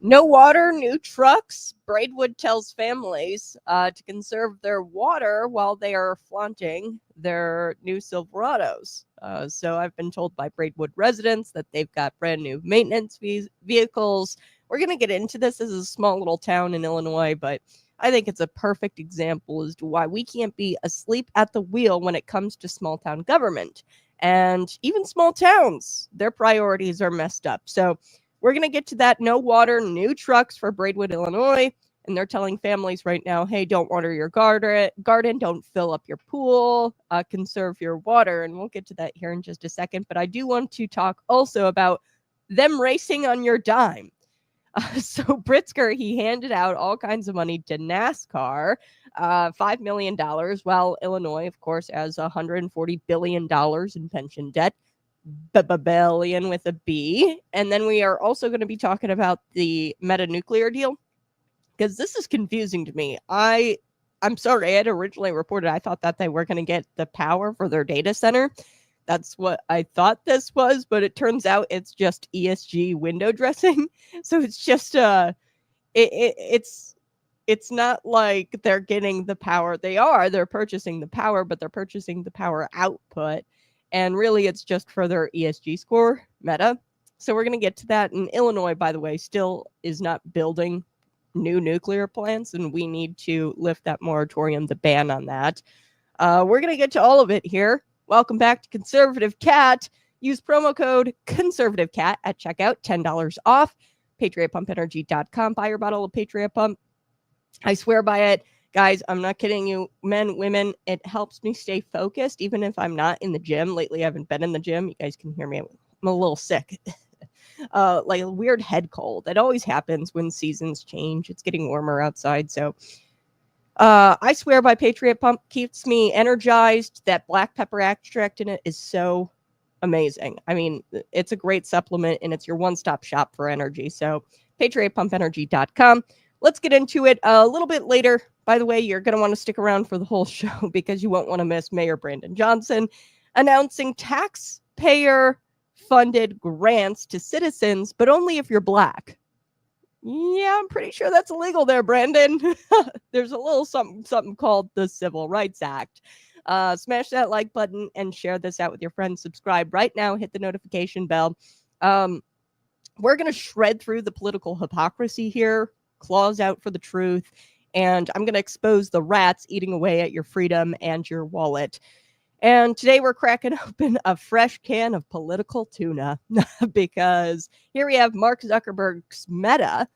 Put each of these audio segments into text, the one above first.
No water, new trucks. Braidwood tells families to conserve their water while they are flaunting their new Silverados. So I've been told by Braidwood residents that they've got brand new maintenance vehicles. We're going to get into this. This is a small little town in Illinois, but I think it's a perfect example as to why we can't be asleep at the wheel when it comes to small town government. And even small towns, their priorities are messed up. So we're going to get to that. No water, new trucks for Braidwood, Illinois. And they're telling families right now, hey, don't water your garden, don't fill up your pool, conserve your water. And we'll get to that here in just a second. But I do want to talk also about them racing on your dime. So Pritzker, he handed out all kinds of money to NASCAR, $5 million, while Illinois, of course, has $140 billion in pension debt. Billion with a B. And then we are also going to be talking about the Meta nuclear deal, because this is confusing to me. I'm sorry, I had originally reported I thought that they were going to get the power for their data center. That's what I thought this was, but it turns out it's just ESG window dressing. So it's just it's not like they're getting the power. They're purchasing the power, but they're purchasing the power output. And really, it's just for their ESG score, Meta. So we're going to get to that. And Illinois, by the way, still is not building new nuclear plants, and we need to lift that moratorium, the ban on that. We're going to get to all of it here. Welcome back to Conservative Cat. Use promo code ConservativeCat at checkout, $10 off. PatriotPumpEnergy.com. Buy your bottle of Patriot Pump. I swear by it. Guys, I'm not kidding you. Men, women, it helps me stay focused, even if I'm not in the gym. Lately, I haven't been in the gym. You guys can hear me. I'm a little sick. Like a weird head cold. It always happens when seasons change. It's getting warmer outside, so... I swear by Patriot Pump, keeps me energized. That black pepper extract in it is so amazing. I mean, it's a great supplement, and it's your one-stop shop for energy. So, PatriotPumpEnergy.com. Let's get into it a little bit later. By the way, you're going to want to stick around for the whole show because you won't want to miss Mayor Brandon Johnson announcing taxpayer-funded grants to citizens, but only if you're Black. Yeah, I'm pretty sure that's illegal there, Brandon. There's a little something called the Civil Rights Act. Smash that like button and share this out with your friends. Subscribe right now. Hit the notification bell. We're going to shred through the political hypocrisy here. Claws out for the truth. And I'm going to expose the rats eating away at your freedom and your wallet. And today we're cracking open a fresh can of political tuna because here we have Mark Zuckerberg's Meta,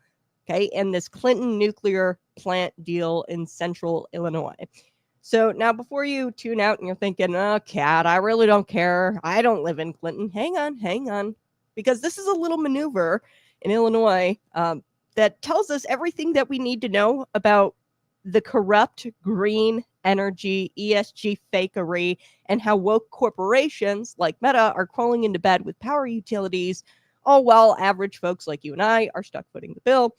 okay, and this Clinton nuclear plant deal in central Illinois. So now before you tune out and you're thinking, oh, Cat, I really don't care. I don't live in Clinton. Hang on. Because this is a little maneuver in Illinois that tells us everything that we need to know about the corrupt green energy, ESG fakery, and how woke corporations like Meta are crawling into bed with power utilities, all while average folks like you and I are stuck footing the bill.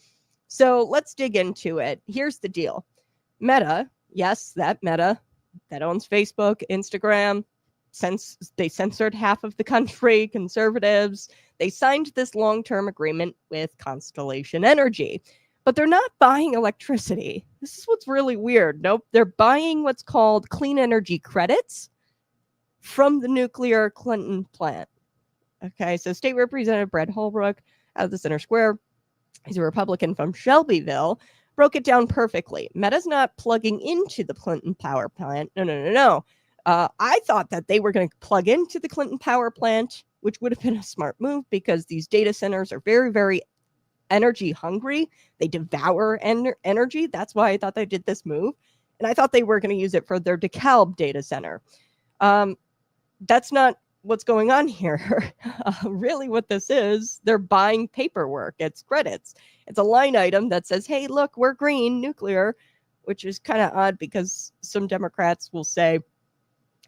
So let's dig into it. Here's the deal. Meta, yes, that Meta that owns Facebook, Instagram, since they censored half of the country, conservatives, they signed this long-term agreement with Constellation Energy. But they're not buying electricity. This is what's really weird. Nope, they're buying what's called clean energy credits from the nuclear Clinton plant. Okay, so State Representative Brad Holbrook out of the Center Square, he's a Republican from Shelbyville, broke it down perfectly. Meta's not plugging into the Clinton power plant. No. I thought that they were going to plug into the Clinton power plant, which would have been a smart move because these data centers are very, very energy hungry. They devour energy. That's why I thought they did this move. And I thought they were going to use it for their DeKalb data center. That's not what's going on here. Really what this is, they're buying paperwork. It's credits. It's a line item that says, hey, look, we're green nuclear, which is kind of odd because some Democrats will say,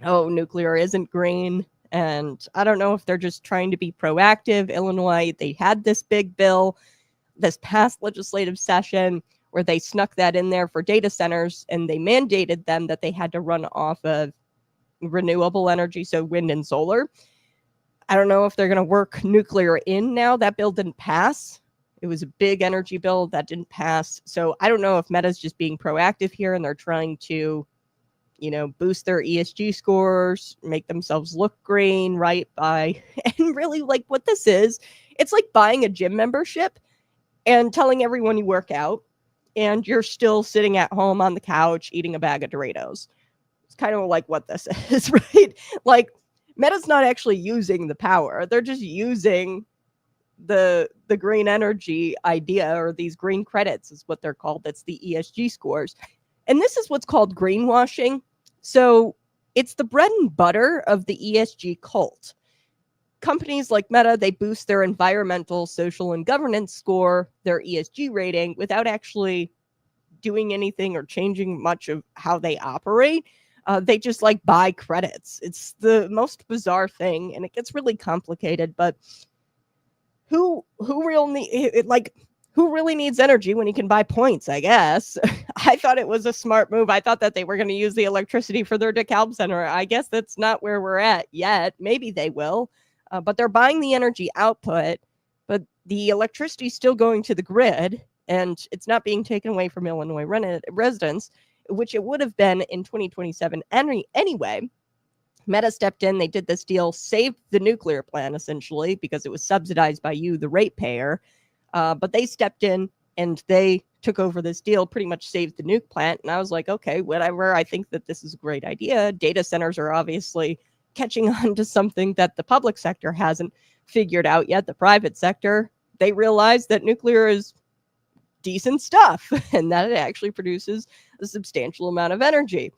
oh, nuclear isn't green. And I don't know if they're just trying to be proactive. Illinois, they had this big bill this past legislative session where they snuck that in there for data centers, and they mandated them that they had to run off of renewable energy, so wind and solar. I don't know if they're going to work nuclear in now. That bill didn't pass. It was a big energy bill that didn't pass. So I don't know if Meta's just being proactive here and they're trying to, boost their ESG scores, make themselves look green, right? And really, like, what this is, it's like buying a gym membership and telling everyone you work out and you're still sitting at home on the couch eating a bag of Doritos. It's kind of like what this is, right? Like, Meta's not actually using the power. They're just using the green energy idea, or these green credits is what they're called. That's the ESG scores. And this is what's called greenwashing. So it's the bread and butter of the ESG cult. Companies like Meta, they boost their environmental, social, and governance score, their ESG rating, without actually doing anything or changing much of how they operate. They just like buy credits. It's the most bizarre thing, and it gets really complicated. But who really needs energy when you can buy points, I guess? I thought it was a smart move. I thought that they were going to use the electricity for their DeKalb Center. I guess that's not where we're at yet. Maybe they will. But they're buying the energy output, but the electricity is still going to the grid, and it's not being taken away from Illinois residents, which it would have been in 2027 anyway. Meta stepped in. They did this deal, saved the nuclear plant, essentially, because it was subsidized by you, the ratepayer. But they stepped in and they took over this deal, pretty much saved the nuke plant. And I was like, okay, whatever. I think that this is a great idea. Data centers are obviously catching on to something that the public sector hasn't figured out yet. The private sector, they realize that nuclear is decent stuff and that it actually produces a substantial amount of energy.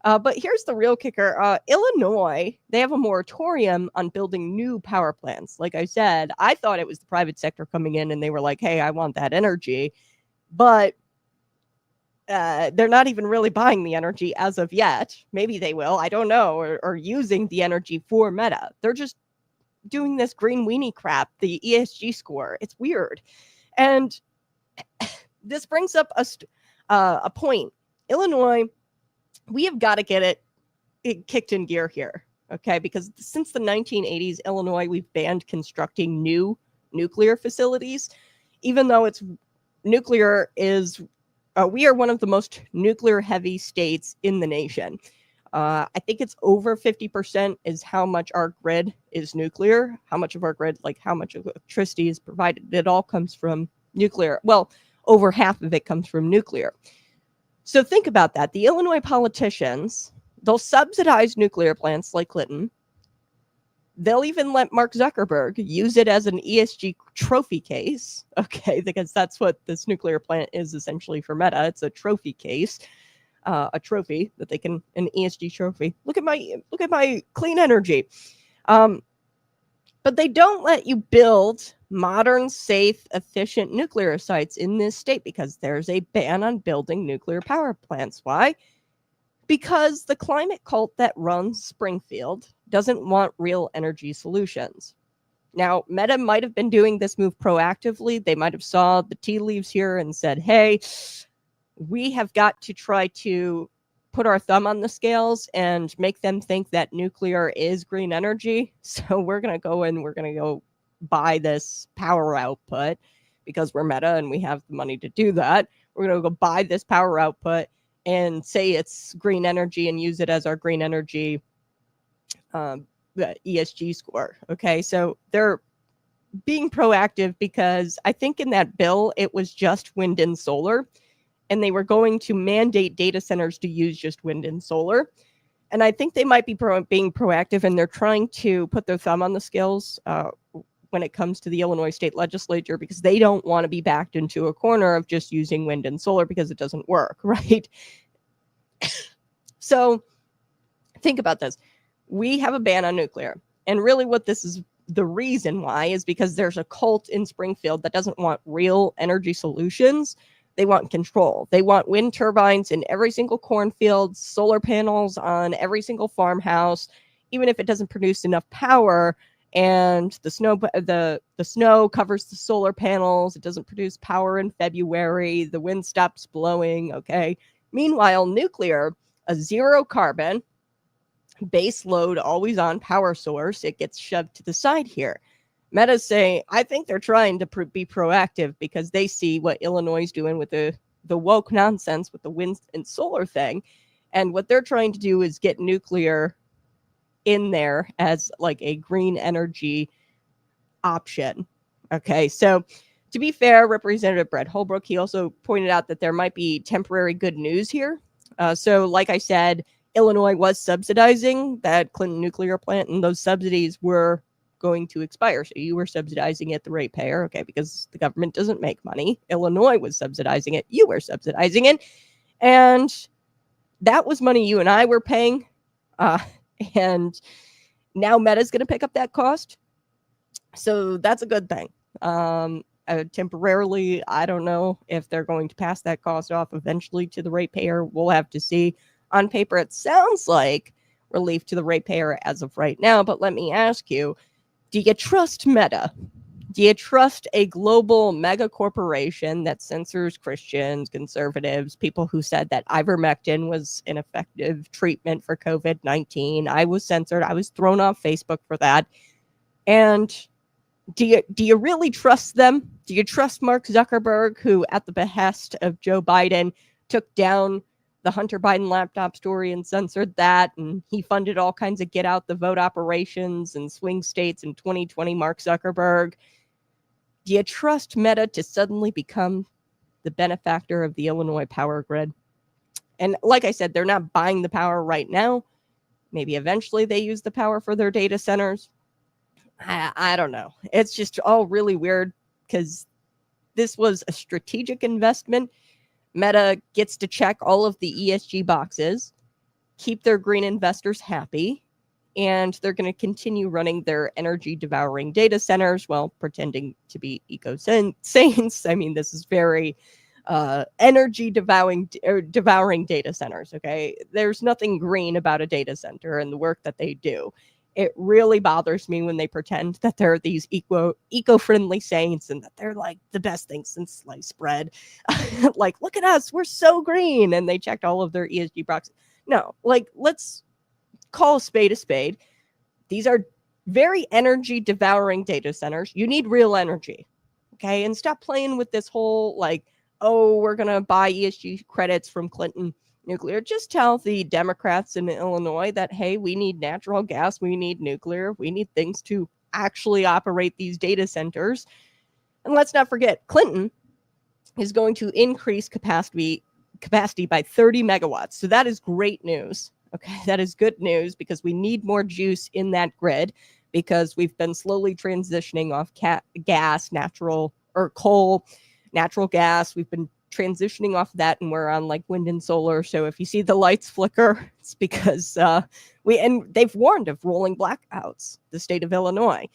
But here's the real kicker. Illinois, they have a moratorium on building new power plants. Like I said, I thought it was the private sector coming in and they were like, hey, I want that energy. But they're not even really buying the energy as of yet. Maybe they will. I don't know. Or using the energy for Meta. They're just doing this green weenie crap, the ESG score. It's weird. And this brings up a point. Illinois, we have got to get it kicked in gear here, okay? Because since the 1980s, Illinois, we've banned constructing new nuclear facilities, even though nuclear is, we are one of the most nuclear-heavy states in the nation. I think it's over 50% is how much our grid is nuclear, how much of our grid, like how much electricity is provided. It all comes from nuclear. Well, over half of it comes from nuclear. So think about that. The Illinois politicians, they'll subsidize nuclear plants like Clinton. They'll even let Mark Zuckerberg use it as an ESG trophy case, okay, because that's what this nuclear plant is essentially for Meta. It's a trophy case, a trophy that they can, an ESG trophy. Look at my clean energy. But they don't let you build modern, safe, efficient nuclear sites in this state because there's a ban on building nuclear power plants. Why? Because the climate cult that runs Springfield doesn't want real energy solutions. Now, Meta might have been doing this move proactively. They might have saw the tea leaves here and said, hey, we have got to try to put our thumb on the scales and make them think that nuclear is green energy. So we're going to go and we're going to go buy this power output because we're Meta and we have the money to do that. We're going to go buy this power output and say it's green energy and use it as our green energy ESG score. Okay, so they're being proactive because I think in that bill, it was just wind and solar. And they were going to mandate data centers to use just wind and solar. And I think they might be being proactive, and they're trying to put their thumb on the scales when it comes to the Illinois state legislature, because they don't want to be backed into a corner of just using wind and solar because it doesn't work, right? So think about this. We have a ban on nuclear. And really what this is, the reason why is because there's a cult in Springfield that doesn't want real energy solutions. They want control. They want wind turbines in every single cornfield, solar panels on every single farmhouse, even if it doesn't produce enough power and the snow covers the solar panels. It doesn't produce power in February. The wind stops blowing. Okay. Meanwhile, nuclear, a zero carbon, base load, always on power source, it gets shoved to the side here. Meta's saying, I think they're trying to be proactive because they see what Illinois is doing with the woke nonsense with the wind and solar thing. And what they're trying to do is get nuclear in there as like a green energy option. Okay, so to be fair, Representative Brett Holbrook, he also pointed out that there might be temporary good news here. So like I said, Illinois was subsidizing that Clinton nuclear plant, and those subsidies were going to expire. So you were subsidizing it, the ratepayer, okay, because the government doesn't make money. Illinois was subsidizing it. You were subsidizing it. And that was money you and I were paying. And now Meta's going to pick up that cost. So that's a good thing. Temporarily, I don't know if they're going to pass that cost off eventually to the ratepayer. We'll have to see. On paper, it sounds like relief to the ratepayer as of right now. But let me ask you, do you trust Meta? Do you trust a global mega corporation that censors Christians, conservatives, people who said that ivermectin was an effective treatment for COVID-19? I was censored. I was thrown off Facebook for that. And do you really trust them? Do you trust Mark Zuckerberg, who at the behest of Joe Biden took down the Hunter Biden laptop story and censored that, and he funded all kinds of get out the vote operations in swing states in 2020, Mark Zuckerberg? Do you trust Meta to suddenly become the benefactor of the Illinois power grid? And like I said, they're not buying the power right now. Maybe eventually they use the power for their data centers. I don't know. It's just all really weird because this was a strategic investment. Meta gets to check all of the ESG boxes, keep their green investors happy, and they're going to continue running their energy-devouring data centers while pretending to be eco-saints. I mean, this is very energy-devouring data centers, okay? There's nothing green about a data center and the work that they do. It really bothers me when they pretend that they're these eco-friendly saints and that they're like the best thing since sliced bread. Like, look at us, we're so green. And they checked all of their ESG boxes. No, like, let's call a spade a spade. These are very energy devouring data centers. You need real energy. Okay. And stop playing with this whole like, oh, we're going to buy ESG credits from Clinton nuclear. Just tell the Democrats in Illinois that, hey, we need natural gas, we need nuclear, we need things to actually operate these data centers. And let's not forget, Clinton is going to increase capacity by 30 megawatts. So that is great news. Okay, that is good news because we need more juice in that grid because we've been slowly transitioning off gas, coal, natural gas. We've been transitioning off that and we're on like wind and solar. So if you see the lights flicker, it's because they've warned of rolling blackouts, the state of Illinois.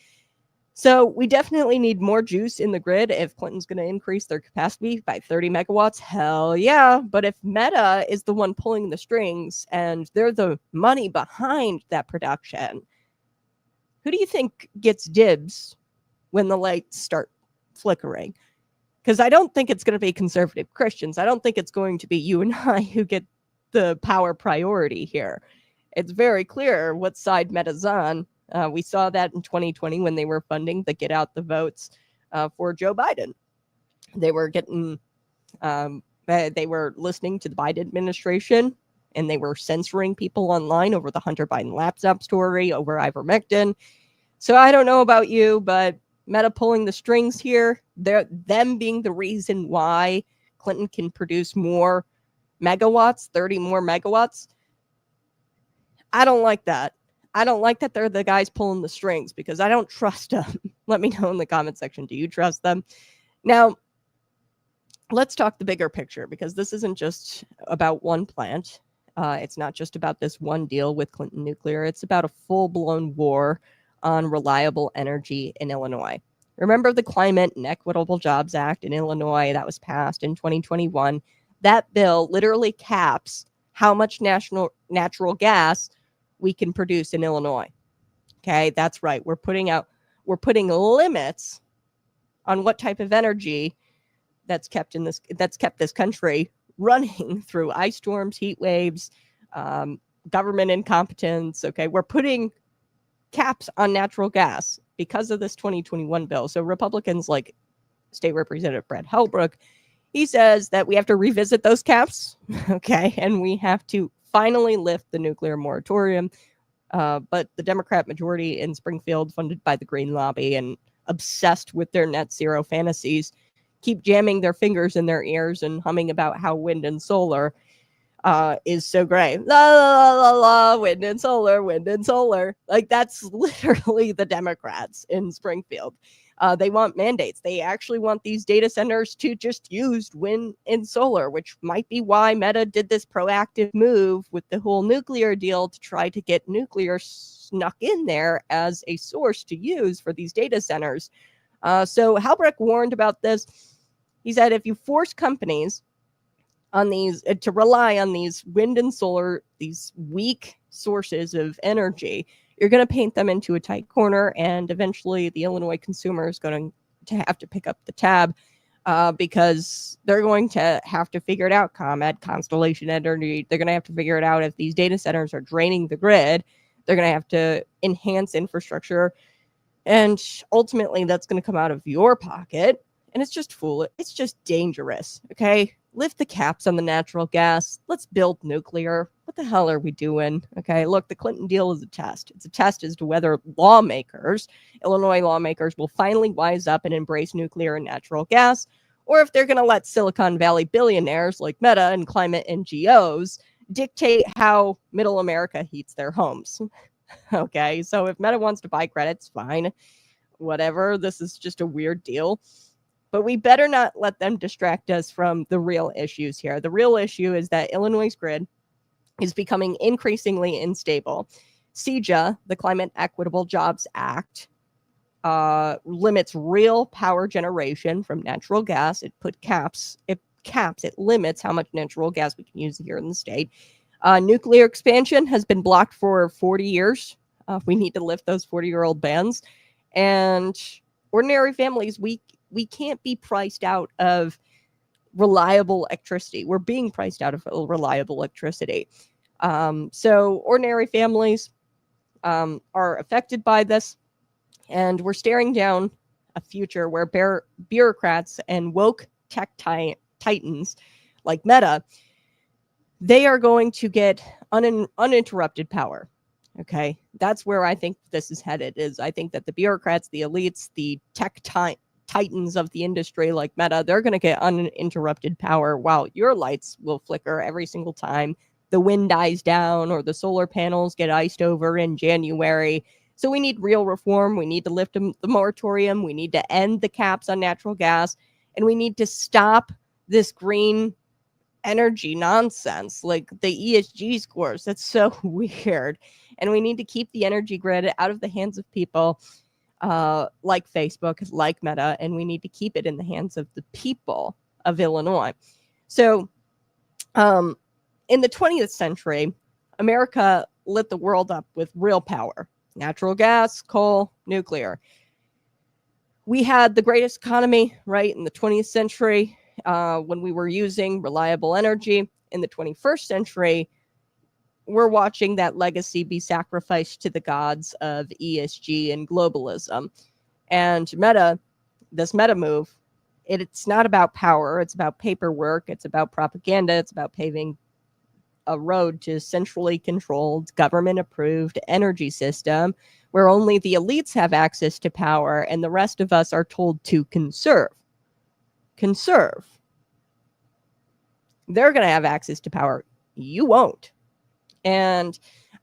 So we definitely need more juice in the grid. If Clinton's going to increase their capacity by 30 megawatts, hell yeah. But if Meta is the one pulling the strings and they're the money behind that production, who do you think gets dibs when the lights start flickering? Because I don't think it's going to be conservative Christians. I don't think it's going to be you and I who get the power priority here. It's very clear what side Meta's on. We saw that in 2020 when they were funding the get out the votes for Joe Biden. They were they were listening to the Biden administration and they were censoring people online over the Hunter Biden laptop story, over ivermectin. So I don't know about you, but Meta pulling the strings here, them being the reason why Clinton can produce more megawatts, 30 more megawatts. I don't like that. I don't like that they're the guys pulling the strings because I don't trust them. Let me know in the comment section. Do you trust them? Now, let's talk the bigger picture because this isn't just about one plant. It's not just about this one deal with Clinton Nuclear. It's about a full-blown war on reliable energy in Illinois. Remember the Climate and Equitable Jobs Act in Illinois that was passed in 2021? That bill literally caps how much natural gas we can produce in Illinois. Okay, that's right. We're putting limits on what type of energy that's kept this country running through ice storms, heat waves, government incompetence. Okay, we're putting caps on natural gas because of this 2021 bill. So Republicans like State Representative Brad Hellbrook, he says that we have to revisit those caps, okay, and we have to finally lift the nuclear moratorium. But the Democrat majority in Springfield, funded by the Green Lobby and obsessed with their net zero fantasies, keep jamming their fingers in their ears and humming about how wind and solar is so great. La, la, la, la, wind and solar, wind and solar. Like, that's literally the Democrats in Springfield. They want mandates. They actually want these data centers to just use wind and solar, which might be why Meta did this proactive move with the whole nuclear deal to try to get nuclear snuck in there as a source to use for these data centers. So Halbrecht warned about this. He said, if you force companies on these to rely on these wind and solar, these weak sources of energy, you're going to paint them into a tight corner, and eventually the Illinois consumer is going to have to pick up the tab because they're going to have to figure it out. ComEd, Constellation Energy, they're going to have to figure it out if these data centers are draining the grid. They're going to have to enhance infrastructure, and ultimately that's going to come out of your pocket, and it's just foolish. It's just dangerous, okay? Lift the caps on the natural gas. Let's build nuclear. What the hell are we doing? Okay, look, the Clinton deal is a test. It's a test as to whether Illinois lawmakers, will finally wise up and embrace nuclear and natural gas, or if they're going to let Silicon Valley billionaires like Meta and climate NGOs dictate how middle America heats their homes. Okay, so if Meta wants to buy credits, fine. Whatever. This is just a weird deal. But we better not let them distract us from the real issues here. The real issue is that Illinois' grid is becoming increasingly unstable. CEJA, the Climate Equitable Jobs Act, limits real power generation from natural gas. It limits how much natural gas we can use here in the state. Nuclear expansion has been blocked for 40 years. We need to lift those 40-year-old bans. And ordinary families, we can't be priced out of reliable electricity. We're being priced out of reliable electricity. So ordinary families are affected by this, and we're staring down a future where bureaucrats and woke tech titans like Meta, they are going to get uninterrupted power. Okay, that's where I think this is headed. I think that the bureaucrats, the elites, the tech titans of the industry like Meta, they're going to get uninterrupted power while your lights will flicker every single time the wind dies down or the solar panels get iced over in January. So we need real reform. We need to lift the moratorium. We need to end the caps on natural gas. And we need to stop this green energy nonsense, like the ESG scores. That's so weird. And we need to keep the energy grid out of the hands of people like Facebook, like Meta, and we need to keep it in the hands of the people of Illinois. So in the 20th century, America lit the world up with real power: natural gas, coal, nuclear. We had the greatest economy, right, in the 20th century when we were using reliable energy. In the 21st century, we're watching that legacy be sacrificed to the gods of ESG and globalism. And this Meta move, it's not about power. It's about paperwork. It's about propaganda. It's about paving a road to centrally controlled, government-approved energy system where only the elites have access to power and the rest of us are told to conserve. Conserve. They're going to have access to power. You won't. And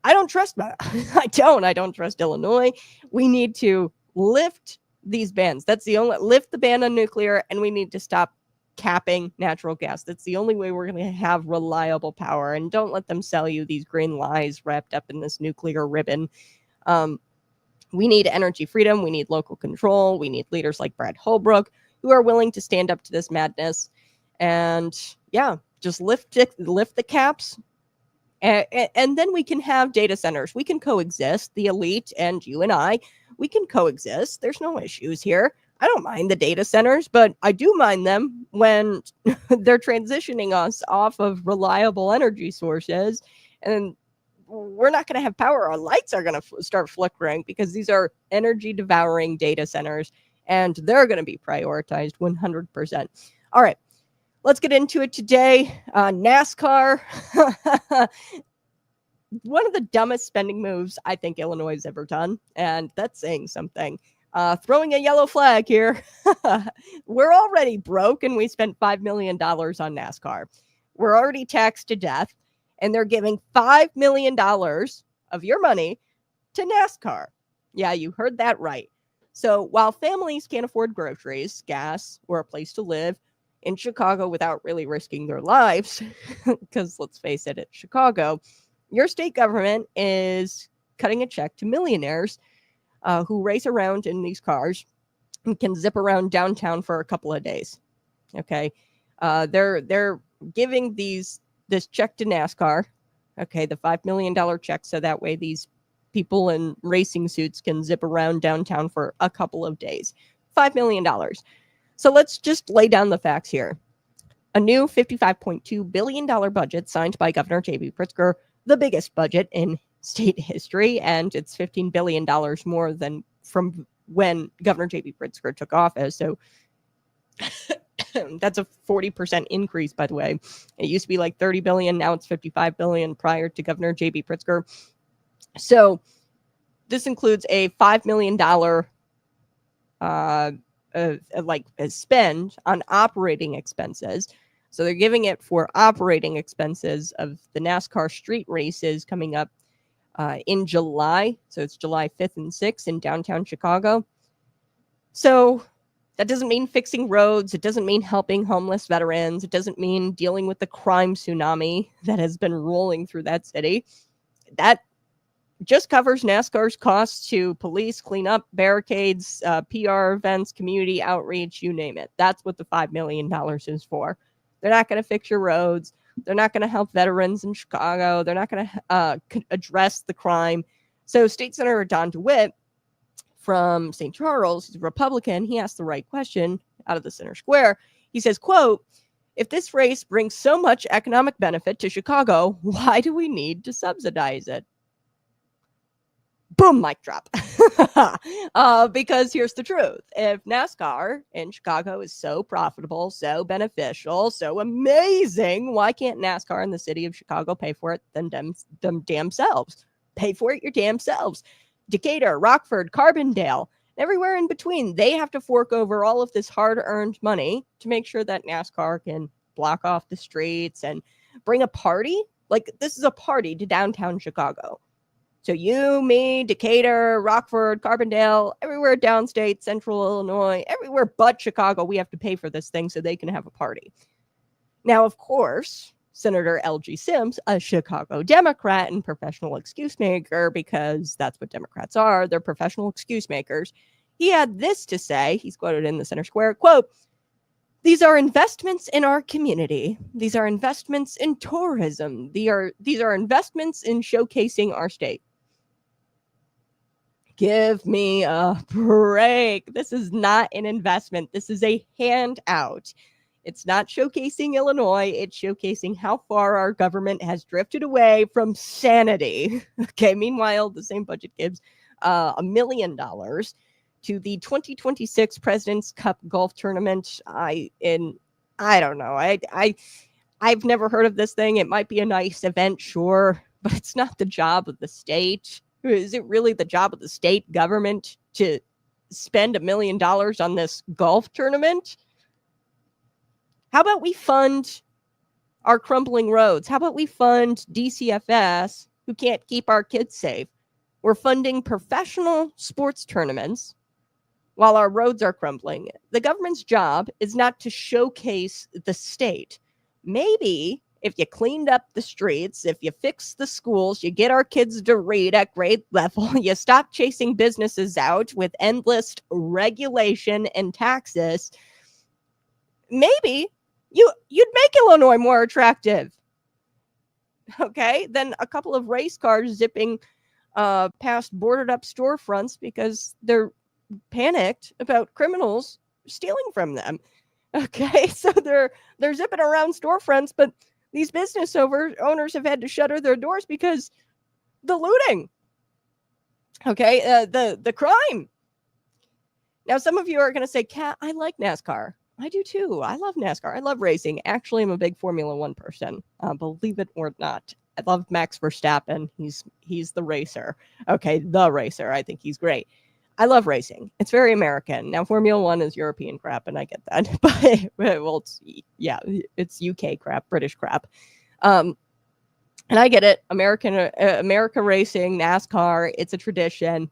I don't trust Meta. I don't trust Illinois. We need to lift these bans. Lift the ban on nuclear, and we need to stop capping natural gas. That's the only way we're going to have reliable power. And don't let them sell you these green lies wrapped up in this nuclear ribbon. We need energy freedom. We need local control. We need leaders like Brad Holbrook who are willing to stand up to this madness. And yeah, just lift the caps. And then we can have data centers. We can coexist. The elite and you and I, we can coexist. There's no issues here. I don't mind the data centers, but I do mind them when they're transitioning us off of reliable energy sources and we're not going to have power. Our lights are going to start flickering because these are energy devouring data centers and they're going to be prioritized 100%. All right, let's get into it today. NASCAR. One of the dumbest spending moves I think Illinois has ever done, and that's saying something. Throwing a yellow flag here. We're already broke and we spent $5 million on NASCAR. We're already taxed to death, and they're giving $5 million of your money to NASCAR. Yeah, you heard that right. So while families can't afford groceries, gas, or a place to live in Chicago without really risking their lives, because let's face it, it's Chicago, your state government is cutting a check to millionaires who race around in these cars and can zip around downtown for a couple of days. Okay, they're giving this check to NASCAR. Okay, the $5 million check, so that way these people in racing suits can zip around downtown for a couple of days. $5 million. So let's just lay down the facts here. A new $55.2 billion budget signed by Governor J.B. Pritzker, the biggest budget in state history, and it's $15 billion more than from when Governor J.B. Pritzker took office. So that's a 40% increase, by the way. It used to be like 30 billion, now it's 55 billion prior to Governor J.B. Pritzker. So this includes a $5 million spend on operating expenses. So they're giving it for operating expenses of the NASCAR street races coming up in July. So it's July 5th and 6th in downtown Chicago. So that doesn't mean fixing roads. It doesn't mean helping homeless veterans. It doesn't mean dealing with the crime tsunami that has been rolling through that city. That just covers NASCAR's costs to police, clean up, barricades, PR events, community outreach, you name it. That's what the $5 million is for. They're not going to fix your roads. They're not going to help veterans in Chicago. They're not going to address the crime. So State Senator Don DeWitt from St. Charles, he's a Republican, he asked the right question out of the center square. He says, quote, "If this race brings so much economic benefit to Chicago, why do we need to subsidize it?" Boom, mic drop. Because here's the truth. If NASCAR in Chicago is so profitable, so beneficial, so amazing, why can't NASCAR in the city of Chicago pay for it them damn selves? Pay for it your damn selves. Decatur, Rockford, Carbondale, everywhere in between, they have to fork over all of this hard-earned money to make sure that NASCAR can block off the streets and bring a party. Like, this is a party to downtown Chicago. So you, me, Decatur, Rockford, Carbondale, everywhere downstate, central Illinois, everywhere but Chicago, we have to pay for this thing so they can have a party. Now, of course, Senator L.G. Sims, a Chicago Democrat and professional excuse maker, because that's what Democrats are, they're professional excuse makers. He had this to say, he's quoted in the center square, quote, "These are investments in our community. These are investments in tourism. These are investments in showcasing our state." Give me a break. This is not an investment. This is a handout. It's not showcasing Illinois. It's showcasing how far our government has drifted away from sanity. Okay. Meanwhile, the same budget gives $1 million to the 2026 President's Cup golf tournament. I don't know. I've never heard of this thing. It might be a nice event, sure, but it's not the job of the state. Is it really the job of the state government to spend $1 million on this golf tournament? How about we fund our crumbling roads? How about we fund DCFS, who can't keep our kids safe? We're funding professional sports tournaments while our roads are crumbling. The government's job is not to showcase the state. Maybe if you cleaned up the streets, if you fix the schools, you get our kids to read at grade level, you stop chasing businesses out with endless regulation and taxes, maybe you'd make Illinois more attractive. Okay, then a couple of race cars zipping past boarded up storefronts because they're panicked about criminals stealing from them. Okay, so they're zipping around storefronts, but these business owners have had to shutter their doors because the looting. Okay, the crime. Now, some of you are going to say, Kat, I like NASCAR. I do too. I love NASCAR. I love racing. Actually, I'm a big Formula One person. Believe it or not. I love Max Verstappen. He's the racer. Okay, the racer. I think he's great. I love racing. It's very American. Now, Formula One is European crap, and I get that. But, well, it's UK crap, British crap. And I get it. America racing, NASCAR, it's a tradition.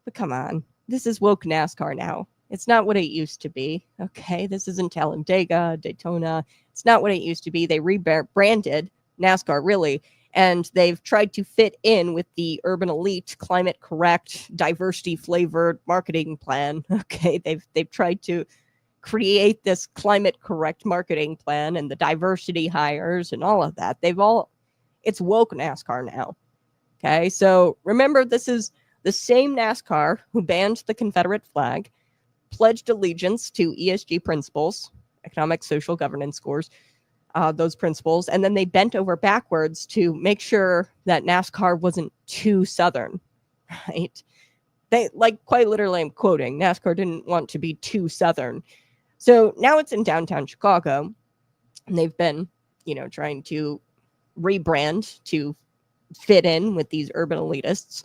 But come on. This is woke NASCAR now. It's not what it used to be. Okay, this isn't Talladega, Daytona. It's not what it used to be. They rebranded NASCAR, really, and they've tried to fit in with the urban elite, climate correct, diversity flavored marketing plan. Okay, they've tried to create this climate correct marketing plan and the diversity hires and all of that. It's woke NASCAR now. Okay, so remember, this is the same NASCAR who banned the Confederate flag, pledged allegiance to ESG principles, economic, social, governance scores, those principles, and then they bent over backwards to make sure that NASCAR wasn't too Southern, right? They, like, quite literally, I'm quoting, NASCAR didn't want to be too Southern. So now it's in downtown Chicago, and they've been, trying to rebrand to fit in with these urban elitists.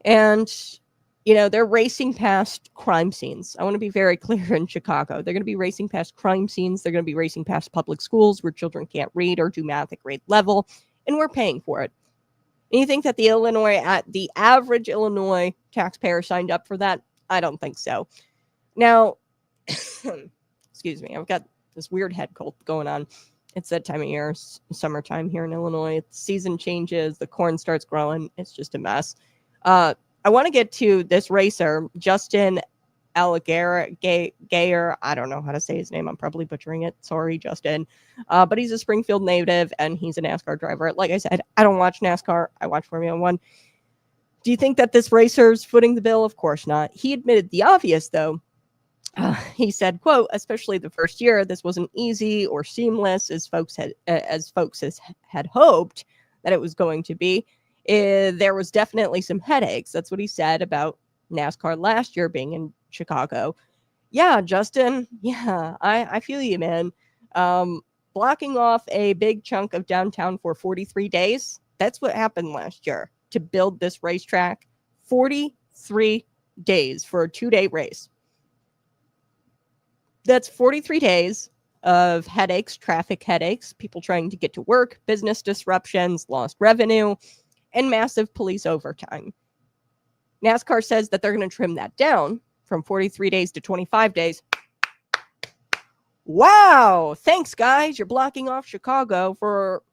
And they're racing past crime scenes. I want to be very clear in Chicago. They're going to be racing past crime scenes. They're going to be racing past public schools where children can't read or do math at grade level, and we're paying for it. And you think that the average Illinois taxpayer signed up for that? I don't think so. Now, excuse me, I've got this weird head cold going on. It's that time of year, summertime here in Illinois. The season changes, the corn starts growing. It's just a mess. I want to get to this racer, Justin Gayer. I don't know how to say his name. I'm probably butchering it. Sorry, Justin. But he's a Springfield native, and he's a NASCAR driver. Like I said, I don't watch NASCAR. I watch Formula One. Do you think that this racer's footing the bill? Of course not. He admitted the obvious, though. He said, quote, especially the first year, this wasn't easy or seamless as folks had hoped that it was going to be. There was definitely some headaches. That's what he said about NASCAR last year being in Chicago. Yeah, Justin. Yeah, I feel you, man. Blocking off a big chunk of downtown for 43 days. That's what happened last year to build this racetrack. 43 days for a 2-day race. That's 43 days of headaches, traffic headaches, people trying to get to work, business disruptions, lost revenue, and massive police overtime. NASCAR says that they're going to trim that down from 43 days to 25 days. Wow! Thanks, guys. You're blocking off Chicago for,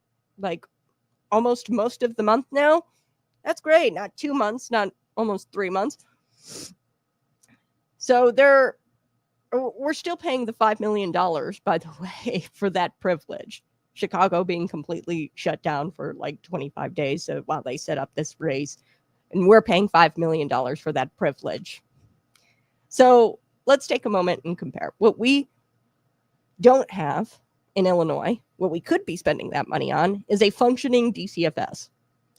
almost most of the month now. That's great. Not 2 months, not almost 3 months. So we're still paying the $5 million, by the way, for that privilege. Chicago being completely shut down for 25 days while they set up this race. And we're paying $5 million for that privilege. So let's take a moment and compare. What we don't have in Illinois, what we could be spending that money on, is a functioning DCFS.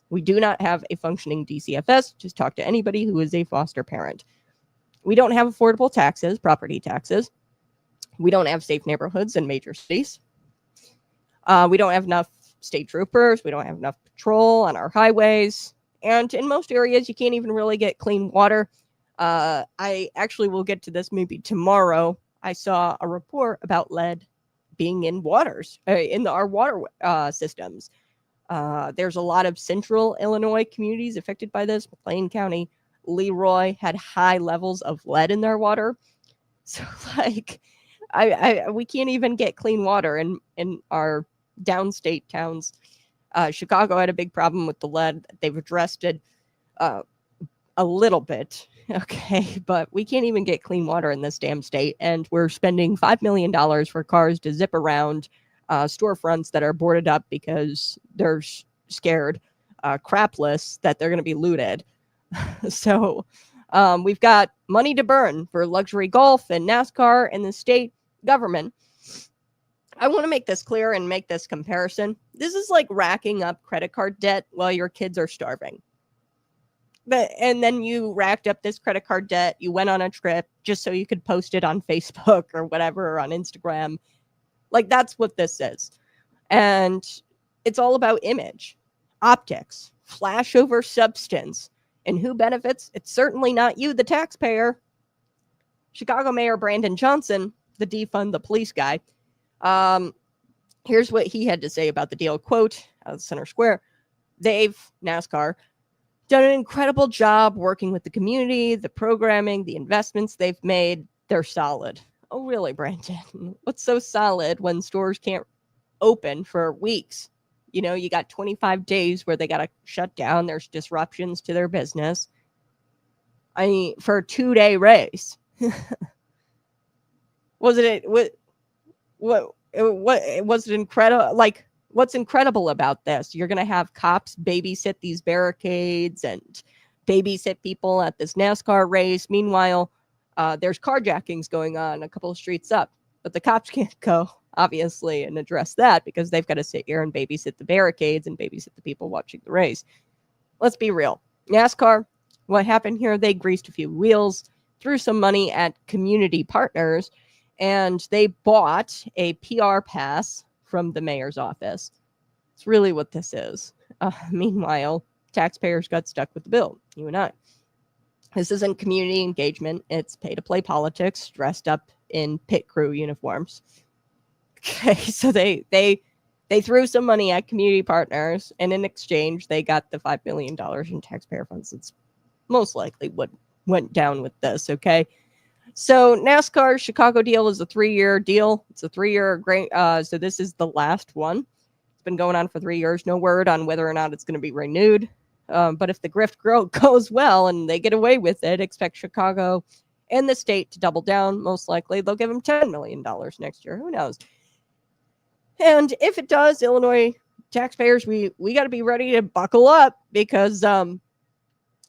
We do not have a functioning DCFS. Just talk to anybody who is a foster parent. We don't have affordable taxes, property taxes. We don't have safe neighborhoods in major cities. We don't have enough state troopers. We don't have enough patrol on our highways. And in most areas, you can't even really get clean water. I actually will get to this maybe tomorrow. I saw a report about lead being in waters, in our water systems. There's a lot of central Illinois communities affected by this. McLean County, Leroy had high levels of lead in their water. So we can't even get clean water in our downstate towns. Chicago had a big problem with the lead. They've addressed it a little bit. Okay, but we can't even get clean water in this damn state. And we're spending $5 million for cars to zip around storefronts that are boarded up because they're scared, crapless, that they're going to be looted. So we've got money to burn for luxury golf and NASCAR and the state government. I want to make this clear and make this comparison. This is like racking up credit card debt while your kids are starving. And then you racked up this credit card debt. You went on a trip just so you could post it on Facebook or whatever, or on Instagram. Like, that's what this is. And it's all about image, optics, flash over substance. And who benefits? It's certainly not you, the taxpayer. Chicago Mayor Brandon Johnson, the defund the police guy, here's what he had to say about the deal. Quote, out of Center Square, they've, NASCAR, done an incredible job working with the community, the programming, the investments they've made. They're solid. Oh, really, Brandon? What's so solid when stores can't open for weeks? You know, you got 25 days where they got to shut down. There's disruptions to their business. I mean, for a 2-day race. Was it what was it incredible? Like, what's incredible about this? You're going to have cops babysit these barricades and babysit people at this NASCAR race. Meanwhile, there's carjackings going on a couple of streets up, but the cops can't go, obviously, and address that because they've got to sit here and babysit the barricades and babysit the people watching the race. Let's be real. NASCAR, what happened here? They greased a few wheels, threw some money at community partners, and they bought a PR pass from the mayor's office. It's really what this is. Meanwhile, taxpayers got stuck with the bill, you and I. This isn't community engagement. It's pay-to-play politics dressed up in pit crew uniforms. Okay, so they threw some money at community partners, and in exchange, they got the $5 million in taxpayer funds. That's most likely what went down with this, okay? So NASCAR's Chicago deal is a 3-year deal. It's a 3-year agreement. So this is the last one. It's been going on for 3 years. No word on whether or not it's going to be renewed. But if the grift goes well and they get away with it, expect Chicago and the state to double down. Most likely, they'll give them $10 million next year. Who knows? And if it does, Illinois taxpayers, we got to be ready to buckle up because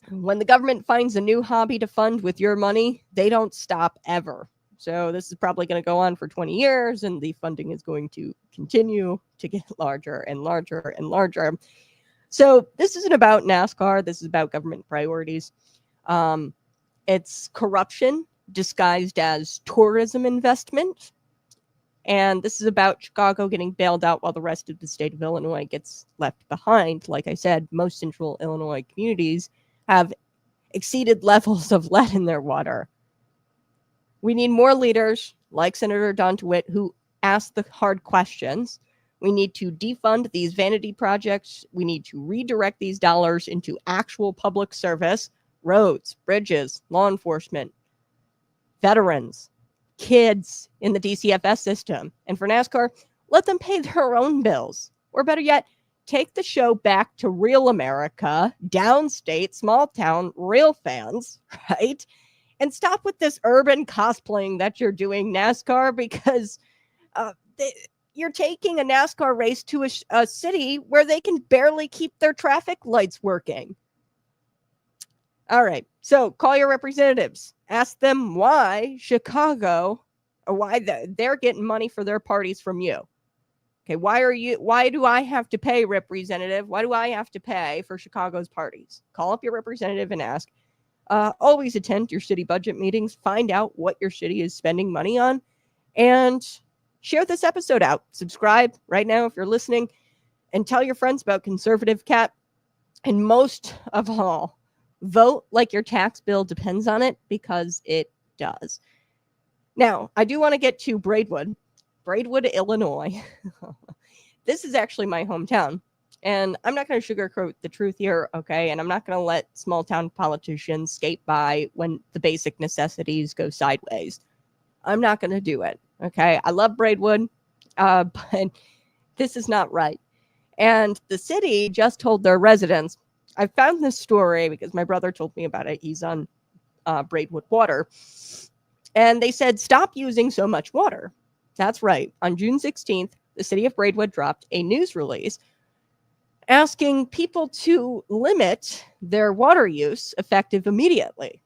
when the government finds a new hobby to fund with your money, they don't stop ever. So this is probably going to go on for 20 years, and the funding is going to continue to get larger and larger and larger. So this isn't about NASCAR. This is about government priorities. It's corruption disguised as tourism investment. And this is about Chicago getting bailed out while the rest of the state of Illinois gets left behind. Like I said, most central Illinois communities have exceeded levels of lead in their water. We need more leaders like Senator Don DeWitt who ask the hard questions. We need to defund these vanity projects. We need to redirect these dollars into actual public service, roads, bridges, law enforcement, veterans, kids in the DCFS system. And for NASCAR, let them pay their own bills. Or better yet, take the show back to real America, downstate, small town, real fans, right? And stop with this urban cosplaying that you're doing, NASCAR, because you're taking a NASCAR race to a city where they can barely keep their traffic lights working. All right, so call your representatives. Ask them why Chicago, or why they're getting money for their parties from you. Okay, why do I have to pay, representative? Why do I have to pay for Chicago's parties? Call up your representative and ask. Always attend your city budget meetings. Find out what your city is spending money on. And share this episode out. Subscribe right now if you're listening. And tell your friends about Conservative Cat. And most of all, vote like your tax bill depends on it, because it does. Now, I do want to get to Braidwood, Illinois. This is actually my hometown, and I'm not going to sugarcoat the truth here, okay? And I'm not going to let small town politicians skate by when the basic necessities go sideways. I'm not going to do it, okay? I love Braidwood, but this is not right. And the city just told their residents, I found this story because my brother told me about it. He's on Braidwood Water. And they said, stop using so much water. That's right. On June 16th, the city of Braidwood dropped a news release asking people to limit their water use effective immediately.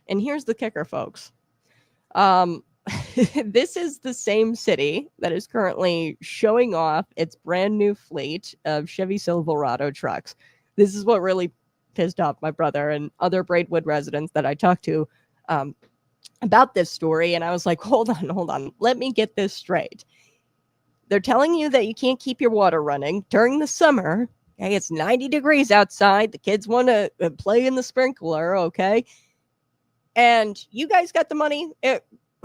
And here's the kicker, folks. This is the same city that is currently showing off its brand new fleet of Chevy Silverado trucks. This is what really pissed off my brother and other Braidwood residents that I talked to about this story. And I was like, hold on. Let me get this straight. They're telling you that you can't keep your water running during the summer. Okay, it's 90 degrees outside. The kids want to play in the sprinkler, okay? And you guys got the money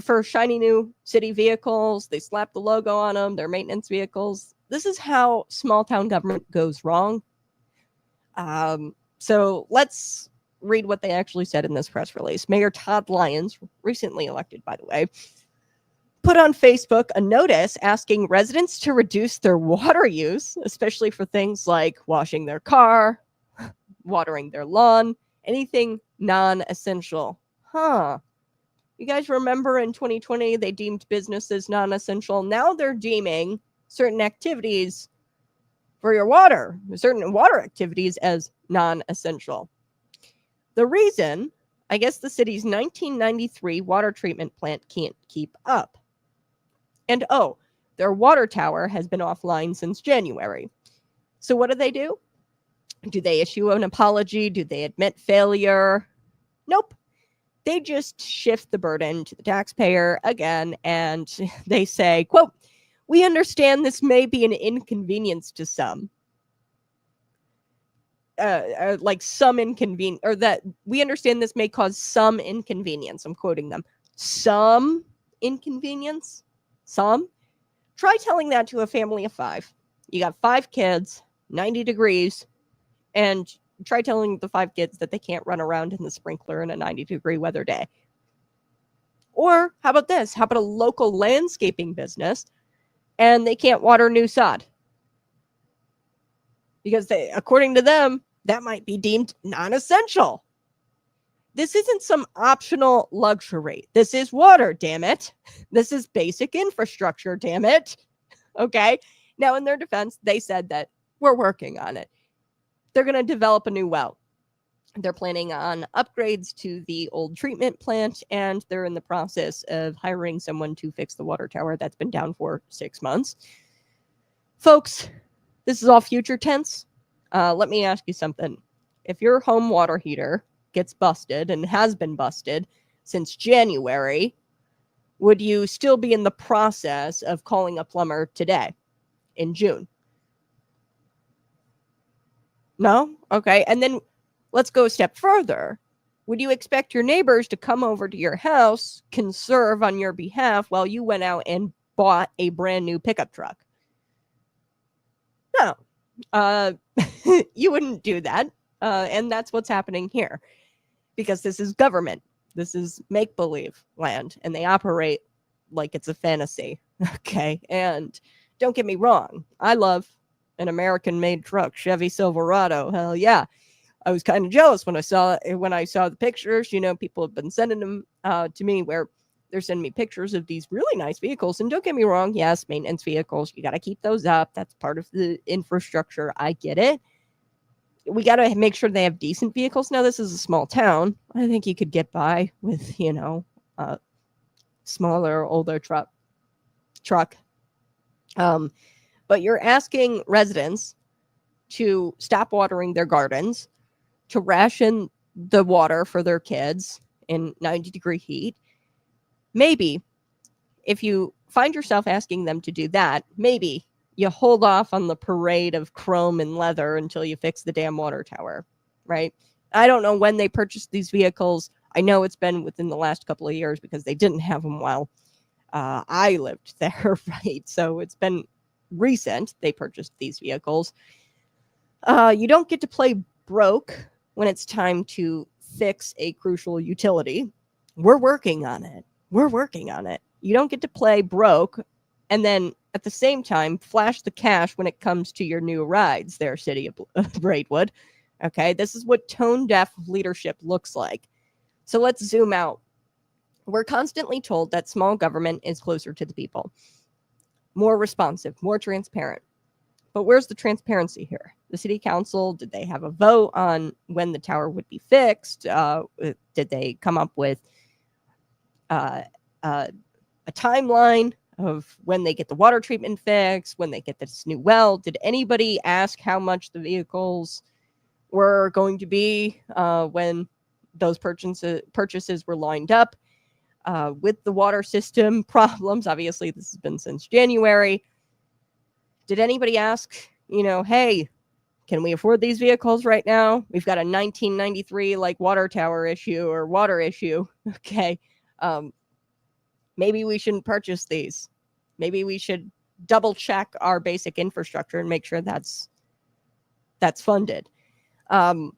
for shiny new city vehicles. They slap the logo on them. They're maintenance vehicles. This is how small town government goes wrong. So let's read what they actually said in this press release. Mayor Todd Lyons, recently elected, by the way, put on Facebook a notice asking residents to reduce their water use, especially for things like washing their car, watering their lawn, anything non-essential. You guys remember in 2020, they deemed businesses non-essential. Now they're deeming certain activities for your water, certain water activities as non-essential. The reason, I guess the city's 1993 water treatment plant can't keep up. And their water tower has been offline since January. So what do? Do they issue an apology? Do they admit failure? Nope. They just shift the burden to the taxpayer again, and they say, quote, "We understand this may be an inconvenience to some." Like some inconvenience, or that we understand this may cause some inconvenience. I'm quoting them. Some inconvenience? Some? Try telling that to a family of 5. You got 5 kids, 90 degrees, and try telling the 5 kids that they can't run around in the sprinkler in a 90-degree weather day. Or how about this? How about a local landscaping business and they can't water new sod? Because according to them, that might be deemed non-essential. This isn't some optional luxury. This is water, damn it. This is basic infrastructure, damn it. Okay? Now, in their defense, they said that we're working on it. They're going to develop a new well. They're planning on upgrades to the old treatment plant, and they're in the process of hiring someone to fix the water tower that's been down for 6 months. Folks, this is all future tense. Let me ask you something. If your home water heater gets busted and has been busted since January, would you still be in the process of calling a plumber today in June? No? Okay. And then let's go a step further. Would you expect your neighbors to come over to your house, conserve on your behalf while you went out and bought a brand new pickup truck? No. You wouldn't do that. And that's what's happening here. Because this is government. This is make-believe land. And they operate like it's a fantasy. Okay? And don't get me wrong. I love an American-made truck, Chevy Silverado. Hell yeah. I was kind of jealous when I saw the pictures. You know, people have been sending them to me where they're sending me pictures of these really nice vehicles. And don't get me wrong, yes, maintenance vehicles, you got to keep those up. That's part of the infrastructure. I get it. We got to make sure they have decent vehicles. Now, this is a small town. I think you could get by with, smaller, older truck. But you're asking residents to stop watering their gardens, to ration the water for their kids in 90-degree heat. Maybe if you find yourself asking them to do that, maybe you hold off on the parade of chrome and leather until you fix the damn water tower, right? I don't know when they purchased these vehicles. I know it's been within the last couple of years because they didn't have them while I lived there, right? So it's been recent they purchased these vehicles. You don't get to play broke when it's time to fix a crucial utility. We're working on it. You don't get to play broke and then at the same time flash the cash when it comes to your new rides there, City of Braidwood. Okay, this is what tone-deaf leadership looks like. So let's zoom out. We're constantly told that small government is closer to the people, more responsive, more transparent. But where's the transparency here? The city council, did they have a vote on when the tower would be fixed? Did they come up with a timeline of when they get the water treatment fixed, when they get this new well? Did anybody ask how much the vehicles were going to be when those purchases were lined up? With the water system problems, obviously this has been since January. Did anybody ask, hey, can we afford these vehicles right now? We've got a 1993 water tower issue or water issue. Okay. Maybe we shouldn't purchase these. Maybe we should double check our basic infrastructure and make sure that's funded. And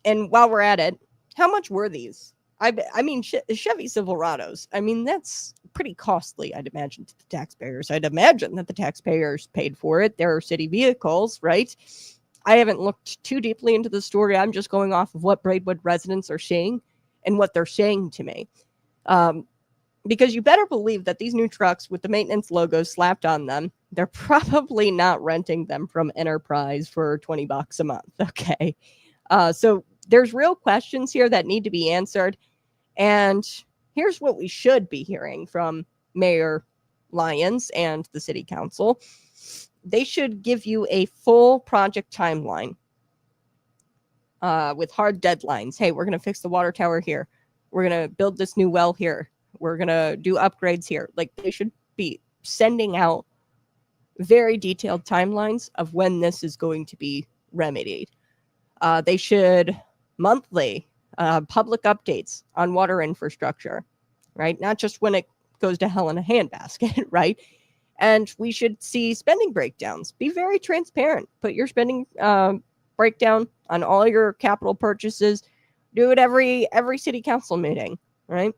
while we're at it, how much were these? I mean, Chevy Silverados, that's pretty costly, I'd imagine, to the taxpayers. I'd imagine that the taxpayers paid for it. There are city vehicles, right? I haven't looked too deeply into the story. I'm just going off of what Braidwood residents are seeing and what they're saying to me. Because you better believe that these new trucks with the maintenance logo slapped on them, they're probably not renting them from Enterprise for $20 a month, okay? So there's real questions here that need to be answered. And here's what we should be hearing from Mayor Lyons and the city council. They should give you a full project timeline with hard deadlines. Hey, we're going to fix the water tower here. We're going to build this new well here. We're going to do upgrades here. They should be sending out very detailed timelines of when this is going to be remedied. They should monthly public updates on water infrastructure, right? Not just when it goes to hell in a handbasket, right? And we should see spending breakdowns. Be very transparent. Put your spending breakdown on all your capital purchases. Do it every city council meeting, right?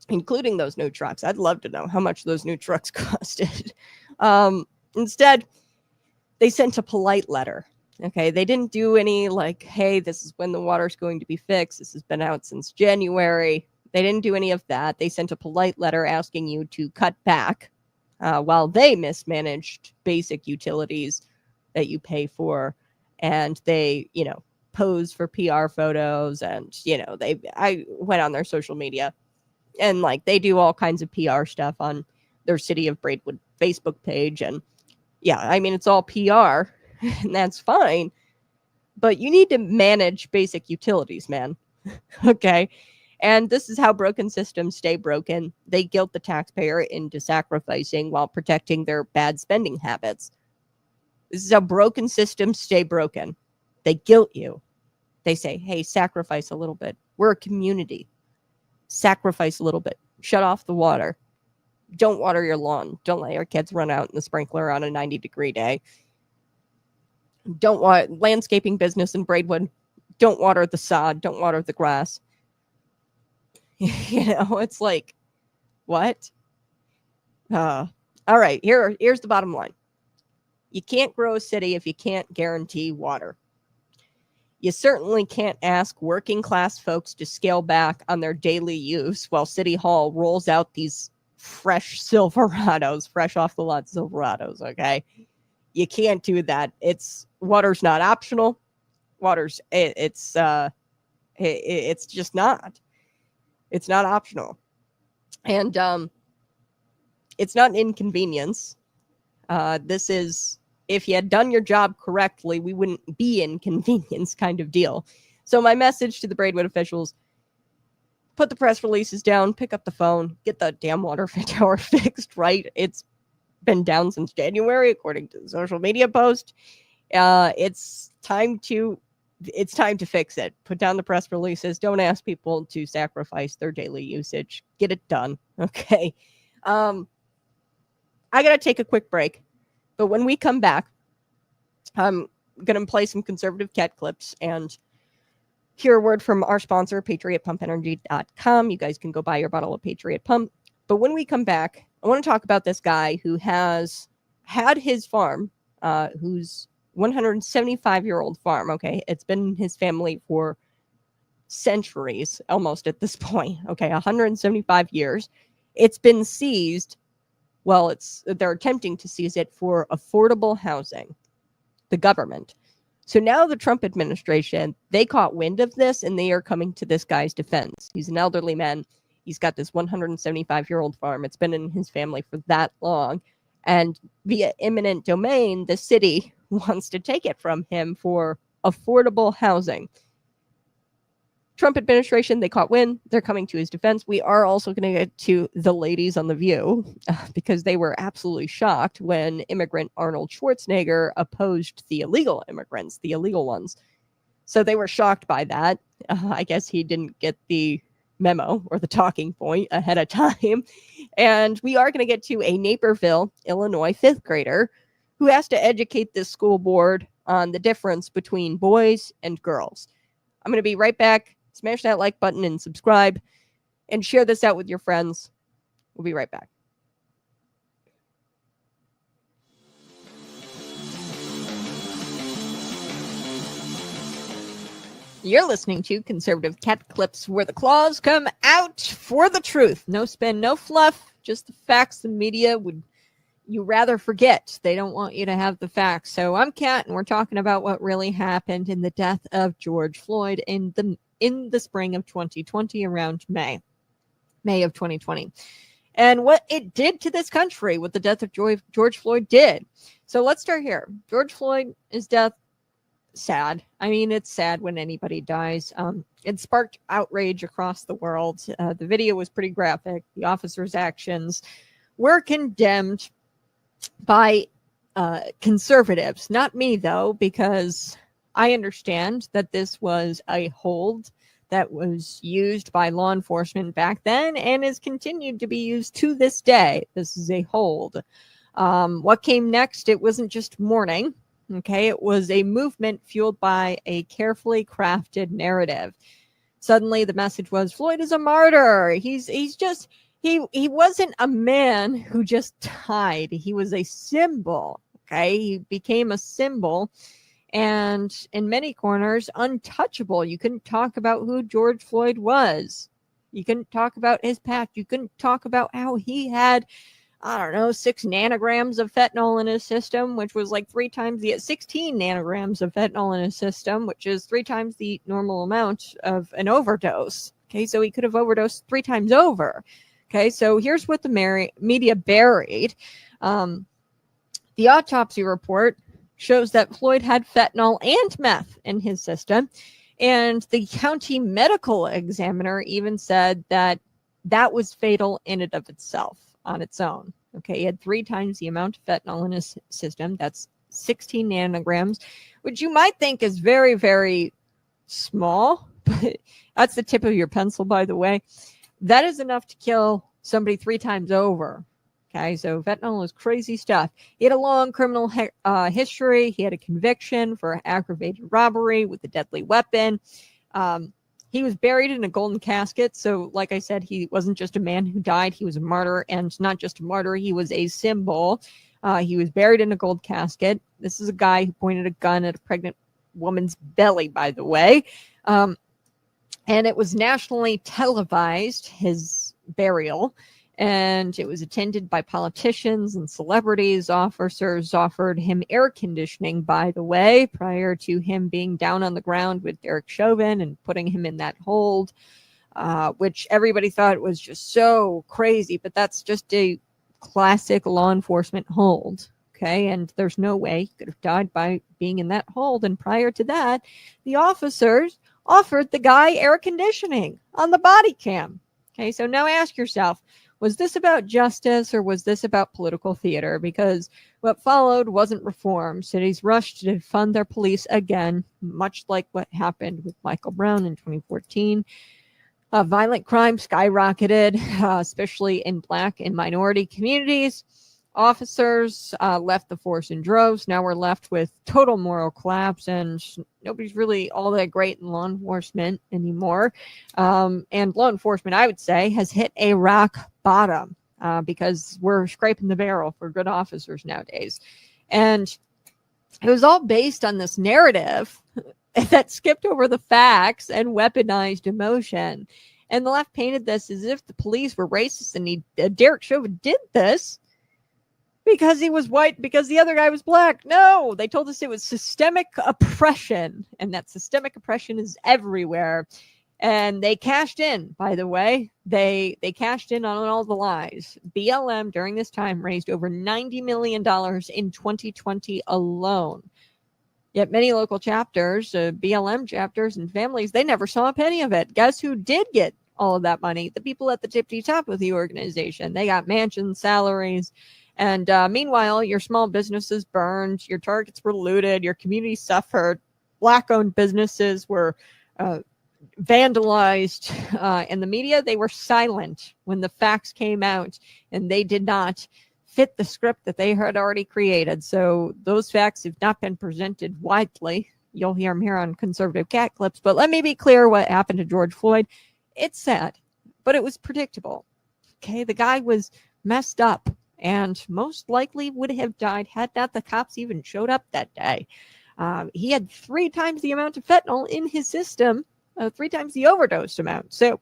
Including those new trucks. I'd love to know how much those new trucks costed. Instead, they sent a polite letter. Okay, they didn't do any hey, this is when the water's going to be fixed. This has been out since January. They didn't do any of that. They sent a polite letter asking you to cut back while they mismanaged basic utilities that you pay for. And they, pose for PR photos. And, I went on their social media and they do all kinds of PR stuff on their City of Braidwood Facebook page. And yeah, it's all PR. And that's fine, but you need to manage basic utilities, man. Okay. And this is how broken systems stay broken. They guilt the taxpayer into sacrificing while protecting their bad spending habits. This is how broken systems stay broken. They guilt you. They say, hey, sacrifice a little bit. We're a community. Sacrifice a little bit. Shut off the water. Don't water your lawn. Don't let your kids run out in the sprinkler on a 90-degree day. Don't want landscaping business in Braidwood. Don't water the sod. Don't water the grass. It's what? All right, here's the bottom line. You can't grow a city if you can't guarantee water. You certainly can't ask working class folks to scale back on their daily use while City Hall rolls out these fresh Silverados, fresh off the lot Silverados, okay? You can't do that. Water's not optional. It's just not. It's not optional. And it's not an inconvenience. This is, if you had done your job correctly, we wouldn't be inconvenienced kind of deal. So my message to the Braidwood officials, put the press releases down, pick up the phone, get the damn water tower fixed, right? It's been down since January, according to the social media post. It's time to fix it. Put down the press releases. Don't ask people to sacrifice their daily usage. Get it done. Okay. I gotta take a quick break, but when we come back, I'm gonna play some conservative cat clips and hear a word from our sponsor, PatriotPumpEnergy.com. You guys can go buy your bottle of Patriot Pump. But when we come back, I want to talk about this guy who has had his farm, who's 175-year-old farm. Okay, it's been in his family for centuries, almost at this point. Okay, 175 years. It's been seized. Well, they're attempting to seize it for affordable housing. The government. So now the Trump administration, they caught wind of this and they are coming to this guy's defense. He's an elderly man. He's got this 175-year-old farm. It's been in his family for that long. And via eminent domain, the city wants to take it from him for affordable housing. Trump administration, they caught wind. They're coming to his defense. We are also going to get to the ladies on The View because they were absolutely shocked when immigrant Arnold Schwarzenegger opposed the illegal immigrants, the illegal ones. So they were shocked by that. I guess he didn't get the memo or the talking point ahead of time. And we are going to get to a Naperville, Illinois 5th grader who has to educate this school board on the difference between boys and girls. I'm going to be right back. Smash that like button and subscribe and share this out with your friends. We'll be right back. You're listening to Conservative Cat Clips, where the claws come out for the truth. No spin, no fluff, just the facts the media would you rather forget. They don't want you to have the facts. So I'm Kat, and we're talking about what really happened in the death of George Floyd in the spring of 2020, around May of 2020. And what it did to this country, what the death of George Floyd did. So let's start here. George Floyd, his death, sad. I mean, it's sad when anybody dies. It sparked outrage across the world. The video was pretty graphic. The officer's actions were condemned by conservatives. Not me, though, because I understand that this was a hold that was used by law enforcement back then and is continued to be used to this day. This is a hold. What came next? It wasn't just mourning. Okay, it was a movement fueled by a carefully crafted narrative. Suddenly, the message was Floyd is a martyr. He wasn't a man who just died. He was a symbol. Okay, he became a symbol, and in many corners, untouchable. You couldn't talk about who George Floyd was. You couldn't talk about his past. You couldn't talk about how he had, 6 nanograms of fentanyl in his system, which was like 16 nanograms of fentanyl in his system, which is 3 times the normal amount of an overdose. Okay, so he could have overdosed 3 times over. Okay, so here's what the media buried. The autopsy report shows that Floyd had fentanyl and meth in his system, and the county medical examiner even said that was fatal in and of itself. On its own. Okay, he had 3 times the amount of fentanyl in his system. That's 16 nanograms, which you might think is very, very small, but that's the tip of your pencil, by the way. That is enough to kill somebody 3 times over. Okay, so fentanyl is crazy stuff. He had a long criminal history. He had a conviction for aggravated robbery with a deadly weapon. He was buried in a golden casket. So, like I said, he wasn't just a man who died. He was a martyr, and not just a martyr. He was a symbol. He was buried in a gold casket. This is a guy who pointed a gun at a pregnant woman's belly, by the way. And it was nationally televised, his burial. And it was attended by politicians and celebrities. Officers offered him air conditioning, by the way, prior to him being down on the ground with Derek Chauvin and putting him in that hold, which everybody thought was just so crazy. But that's just a classic law enforcement hold. Okay, and there's no way he could have died by being in that hold. And prior to that, the officers offered the guy air conditioning on the body cam. Okay, so now ask yourself, was this about justice or was this about political theater? Because what followed wasn't reform. Cities rushed to fund their police again, much like what happened with Michael Brown in 2014. Violent crime skyrocketed, especially in Black and minority communities. Officers left the force in droves. Now we're left with total moral collapse, and nobody's really all that great in law enforcement anymore. And law enforcement, I would say, has hit a rock bottom because we're scraping the barrel for good officers nowadays. And it was all based on this narrative that skipped over the facts and weaponized emotion. And the left painted this as if the police were racist and Derek Chauvin did this because he was white, because the other guy was Black. No, they told us it was systemic oppression, and that systemic oppression is everywhere. And they cashed in, by the way. They cashed in on all the lies. BLM during this time raised over $90 million in 2020 alone. Yet many local chapters, BLM chapters and families, they never saw a penny of it. Guess who did get all of that money? The people at the tippity top of the organization. They got mansions, salaries. And meanwhile, your small businesses burned, your targets were looted, your community suffered, Black-owned businesses were vandalized, and the media, they were silent when the facts came out, and they did not fit the script that they had already created. So those facts have not been presented widely. You'll hear them here on Conservative Cat Clips. But let me be clear what happened to George Floyd. It's sad, but it was predictable. Okay, the guy was messed up and most likely would have died had not the cops even showed up that day. He had 3 times the amount of fentanyl in his system, 3 times the overdose amount. So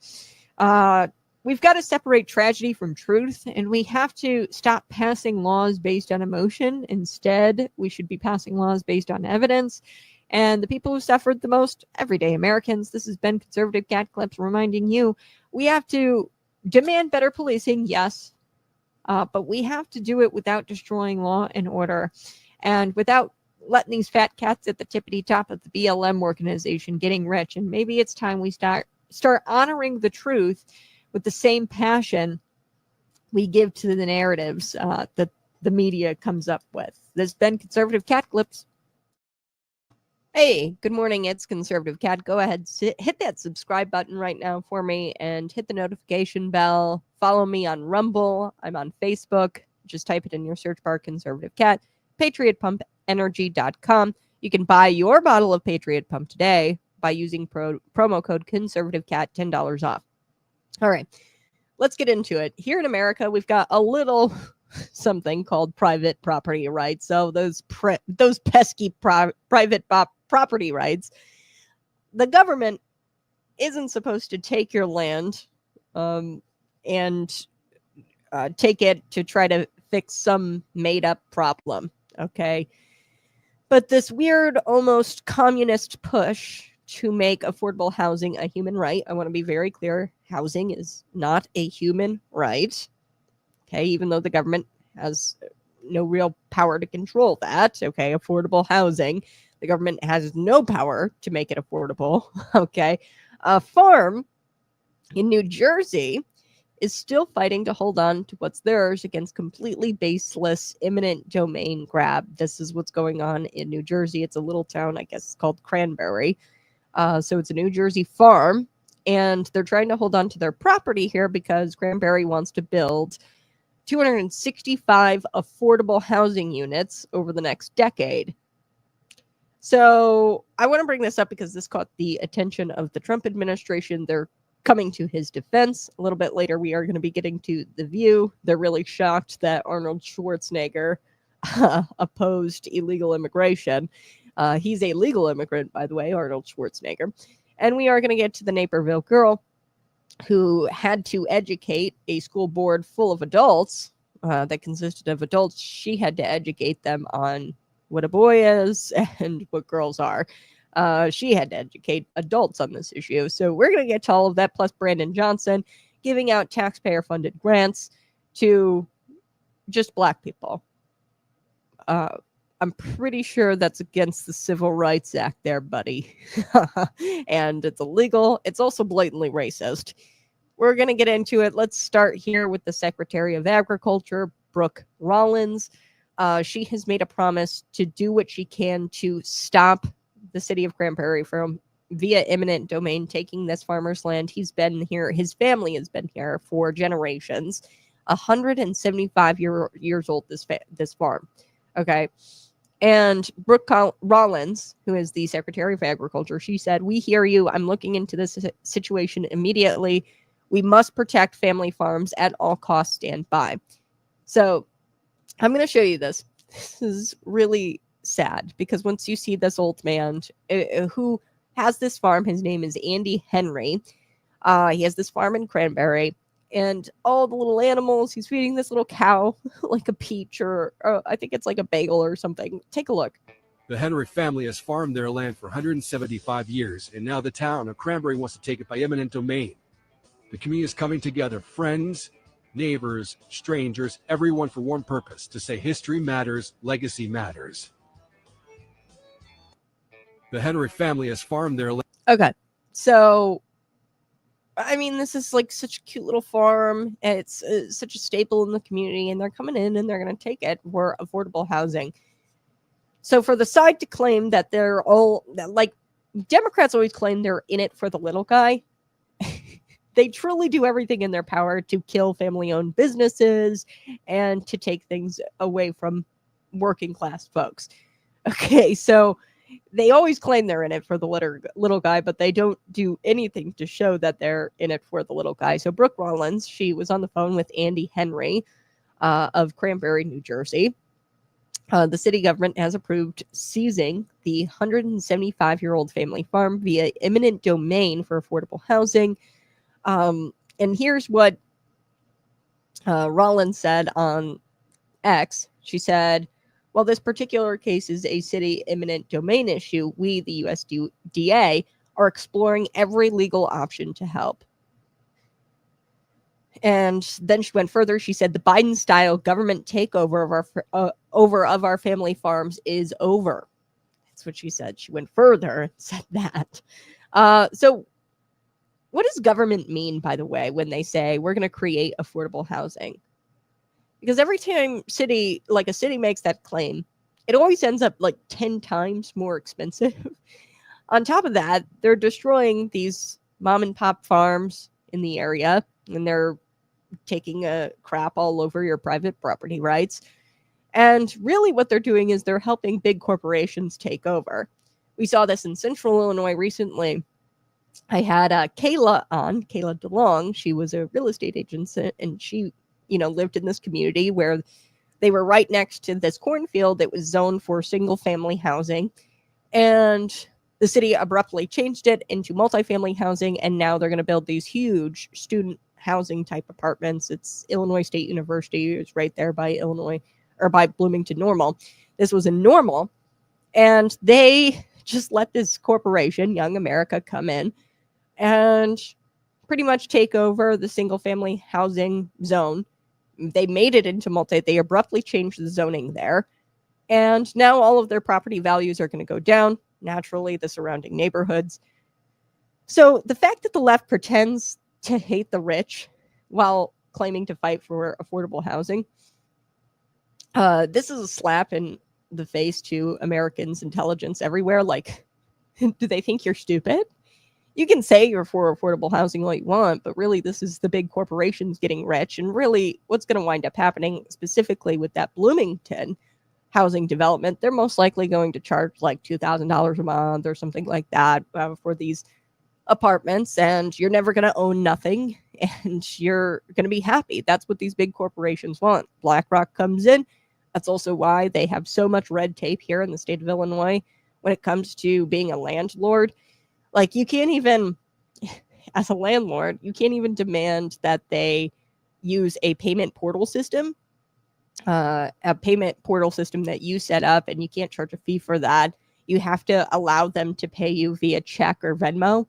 we've got to separate tragedy from truth, and we have to stop passing laws based on emotion. Instead, we should be passing laws based on evidence. And the people who suffered the most, everyday Americans. This has been Conservative Cat Clips reminding you, we have to demand better policing, yes, but we have to do it without destroying law and order, and without letting these fat cats at the tippity top of the BLM organization getting rich. And maybe it's time we start honoring the truth with the same passion we give to the narratives that the media comes up with. This has been Conservative Cat Clips. Hey, good morning. It's Conservative Cat. Go ahead, hit that subscribe button right now for me and hit the notification bell. Follow me on Rumble. I'm on Facebook. Just type it in your search bar, Conservative Cat. PatriotPumpEnergy.com. You can buy your bottle of Patriot Pump today by using promo code Conservative Cat, $10 off. All right, let's get into it. Here in America, we've got a little something called private property rights. So those pesky private property rights. The government isn't supposed to take your land and take it to try to fix some made-up problem, okay? But this weird, almost communist push to make affordable housing a human right. I want to be very clear. Housing is not a human right. Okay, even though the government has no real power to control that. Okay, affordable housing. The government has no power to make it affordable. Okay, a farm in New Jersey is still fighting to hold on to what's theirs against completely baseless eminent domain grab. This is what's going on in New Jersey. It's a little town, I guess, called Cranberry. So it's a New Jersey farm, and they're trying to hold on to their property here because Cranberry wants to build 265 affordable housing units over the next decade. So I want to bring this up because this caught the attention of the Trump administration. They're coming to his defense. A little bit later, we are going to be getting to The View. They're really shocked that Arnold Schwarzenegger opposed illegal immigration. He's a legal immigrant, by the way, Arnold Schwarzenegger. And we are going to get to the Naperville girl who had to educate a school board full of adults that consisted of adults. She had to educate them on what a boy is and what girls are. She had to educate adults on this issue. So we're going to get to all of that, plus Brandon Johnson giving out taxpayer-funded grants to just Black people. I'm pretty sure that's against the Civil Rights Act there, buddy. And it's illegal. It's also blatantly racist. We're going to get into it. Let's start here with the Secretary of Agriculture, Brooke Rollins. She has made a promise to do what she can to stop the city of Cranberry from, via eminent domain, taking this farmer's land. He's been here. His family has been here for generations. 175 years old, this farm. Okay. And Brooke Rollins, who is the Secretary of Agriculture, she said, "We hear you. I'm looking into this situation immediately. We must protect family farms at all costs. Stand by." So I'm going to show you this. This is really sad because once you see this old man who has this farm, his name is Andy Henry. He has this farm in Cranberry. And all the little animals, he's feeding this little cow like a peach or I think it's like a bagel or something. Take a look. The Henry family has farmed their land for 175 years, and now the town of Cranberry wants to take it by eminent domain. The community is coming together, friends, neighbors, strangers, everyone for one purpose, to say history matters, legacy matters. The Henry family has farmed their land. Okay, so I mean, this is like such a cute little farm. It's such a staple in the community, and they're coming in and they're going to take it for affordable housing. So for the side to claim that they're all, like, Democrats always claim they're in it for the little guy. They truly do everything in their power to kill family-owned businesses and to take things away from working class folks. Okay, so they always claim they're in it for the little guy, but they don't do anything to show that they're in it for the little guy. So Brooke Rollins, she was on the phone with Andy Henry of Cranberry, New Jersey. The city government has approved seizing the 175-year-old family farm via eminent domain for affordable housing. And here's what Rollins said on X. She said, while this particular case is a city eminent domain issue, we, the USDA, are exploring every legal option to help. And then she went further. She said the Biden-style government takeover of our family farms is over. That's what she said. She went further and said that. So what does government mean, by the way, when they say we're going to create affordable housing? Because every time a city makes that claim, it always ends up like 10 times more expensive. On top of that, they're destroying these mom and pop farms in the area, and they're taking a crap all over your private property rights. And really what they're doing is they're helping big corporations take over. We saw this in Central Illinois recently. I had Kayla DeLong. She was a real estate agent, and she, lived in this community where they were right next to this cornfield that was zoned for single family housing. And the city abruptly changed it into multifamily housing, and now they're going to build these huge student housing type apartments. It's Illinois State University. It's right there by by Bloomington Normal. This was in Normal, and they just let this corporation, Young America, come in and pretty much take over the single family housing zone. They made it into they abruptly changed the zoning there. And now all of their property values are going to go down. Naturally, the surrounding neighborhoods. So the fact that the left pretends to hate the rich while claiming to fight for affordable housing, this is a slap in the face to Americans' intelligence everywhere. Like, do they think you're stupid? You can say you're for affordable housing all you want, but really this is the big corporations getting rich. And really what's going to wind up happening specifically with that Bloomington housing development, they're most likely going to charge like $2,000 a month or something like that for these apartments, and you're never going to own nothing, and you're going to be happy. That's what these big corporations want. BlackRock comes in. That's also why they have so much red tape here in the state of Illinois when it comes to being a landlord. Like, you can't even, as a landlord, you can't even demand that they use a payment portal system that you set up, and you can't charge a fee for that. You have to allow them to pay you via check or Venmo.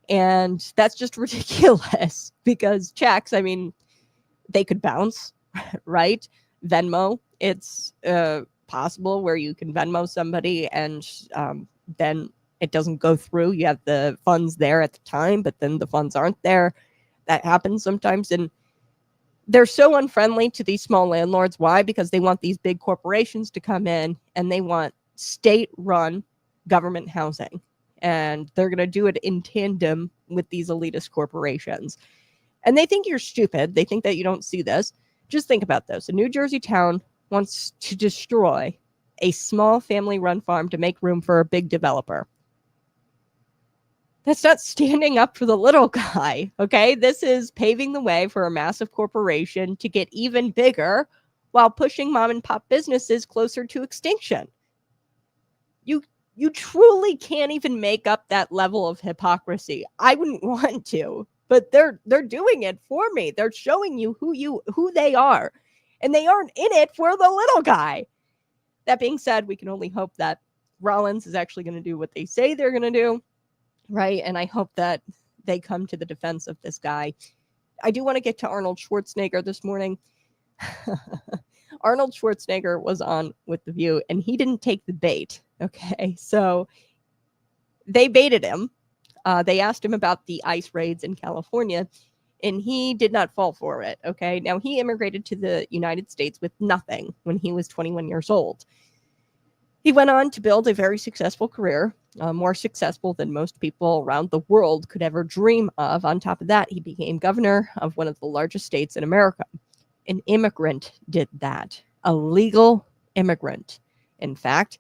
And that's just ridiculous, because checks, I mean, they could bounce, right? Venmo, it's possible where you can Venmo somebody and then it doesn't go through. You have the funds there at the time, but then the funds aren't there. That happens sometimes. And they're so unfriendly to these small landlords. Why? Because they want these big corporations to come in, and they want state-run government housing. And they're going to do it in tandem with these elitist corporations. And they think you're stupid. They think that you don't see this. Just think about this. A New Jersey town wants to destroy a small family-run farm to make room for a big developer. That's not standing up for the little guy, okay? This is paving the way for a massive corporation to get even bigger while pushing mom and pop businesses closer to extinction. You truly can't even make up that level of hypocrisy. I wouldn't want to, but they're doing it for me. They're showing you who they are, and they aren't in it for the little guy. That being said, we can only hope that Rollins is actually going to do what they say they're going to do, right? And I hope that they come to the defense of this guy. I do want to get to Arnold Schwarzenegger this morning. Arnold Schwarzenegger was on with The View, and he didn't take the bait. Okay, so they baited him. They asked him about the ICE raids in California, and he did not fall for it. Okay, now he immigrated to the United States with nothing when he was 21 years old. He went on to build a very successful career, more successful than most people around the world could ever dream of. On top of that, he became governor of one of the largest states in America. An immigrant did that, a legal immigrant, in fact.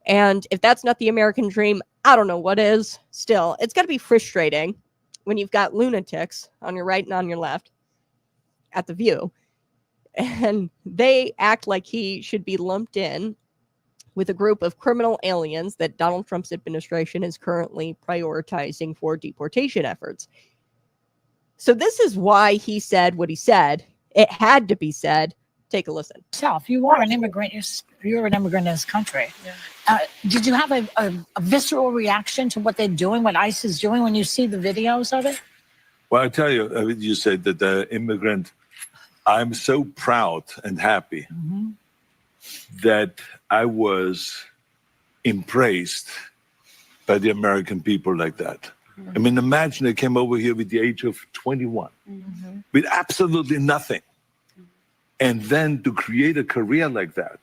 And if that's not the American dream, I don't know what is. Still, it's got to be frustrating when you've got lunatics on your right and on your left at The View, and they act like he should be lumped in with a group of criminal aliens that Donald Trump's administration is currently prioritizing for deportation efforts. So this is why he said what he said. It had to be said. Take a listen. You are an immigrant. You're an immigrant in this country. Yeah. Did you have a visceral reaction to what they're doing, what ICE is doing, when you see the videos of it? Well, I tell you, you said that the immigrant, I'm so proud and happy that I was impressed by the American people like that. I mean, imagine I came over here with the age of 21, with absolutely nothing. And then to create a career like that.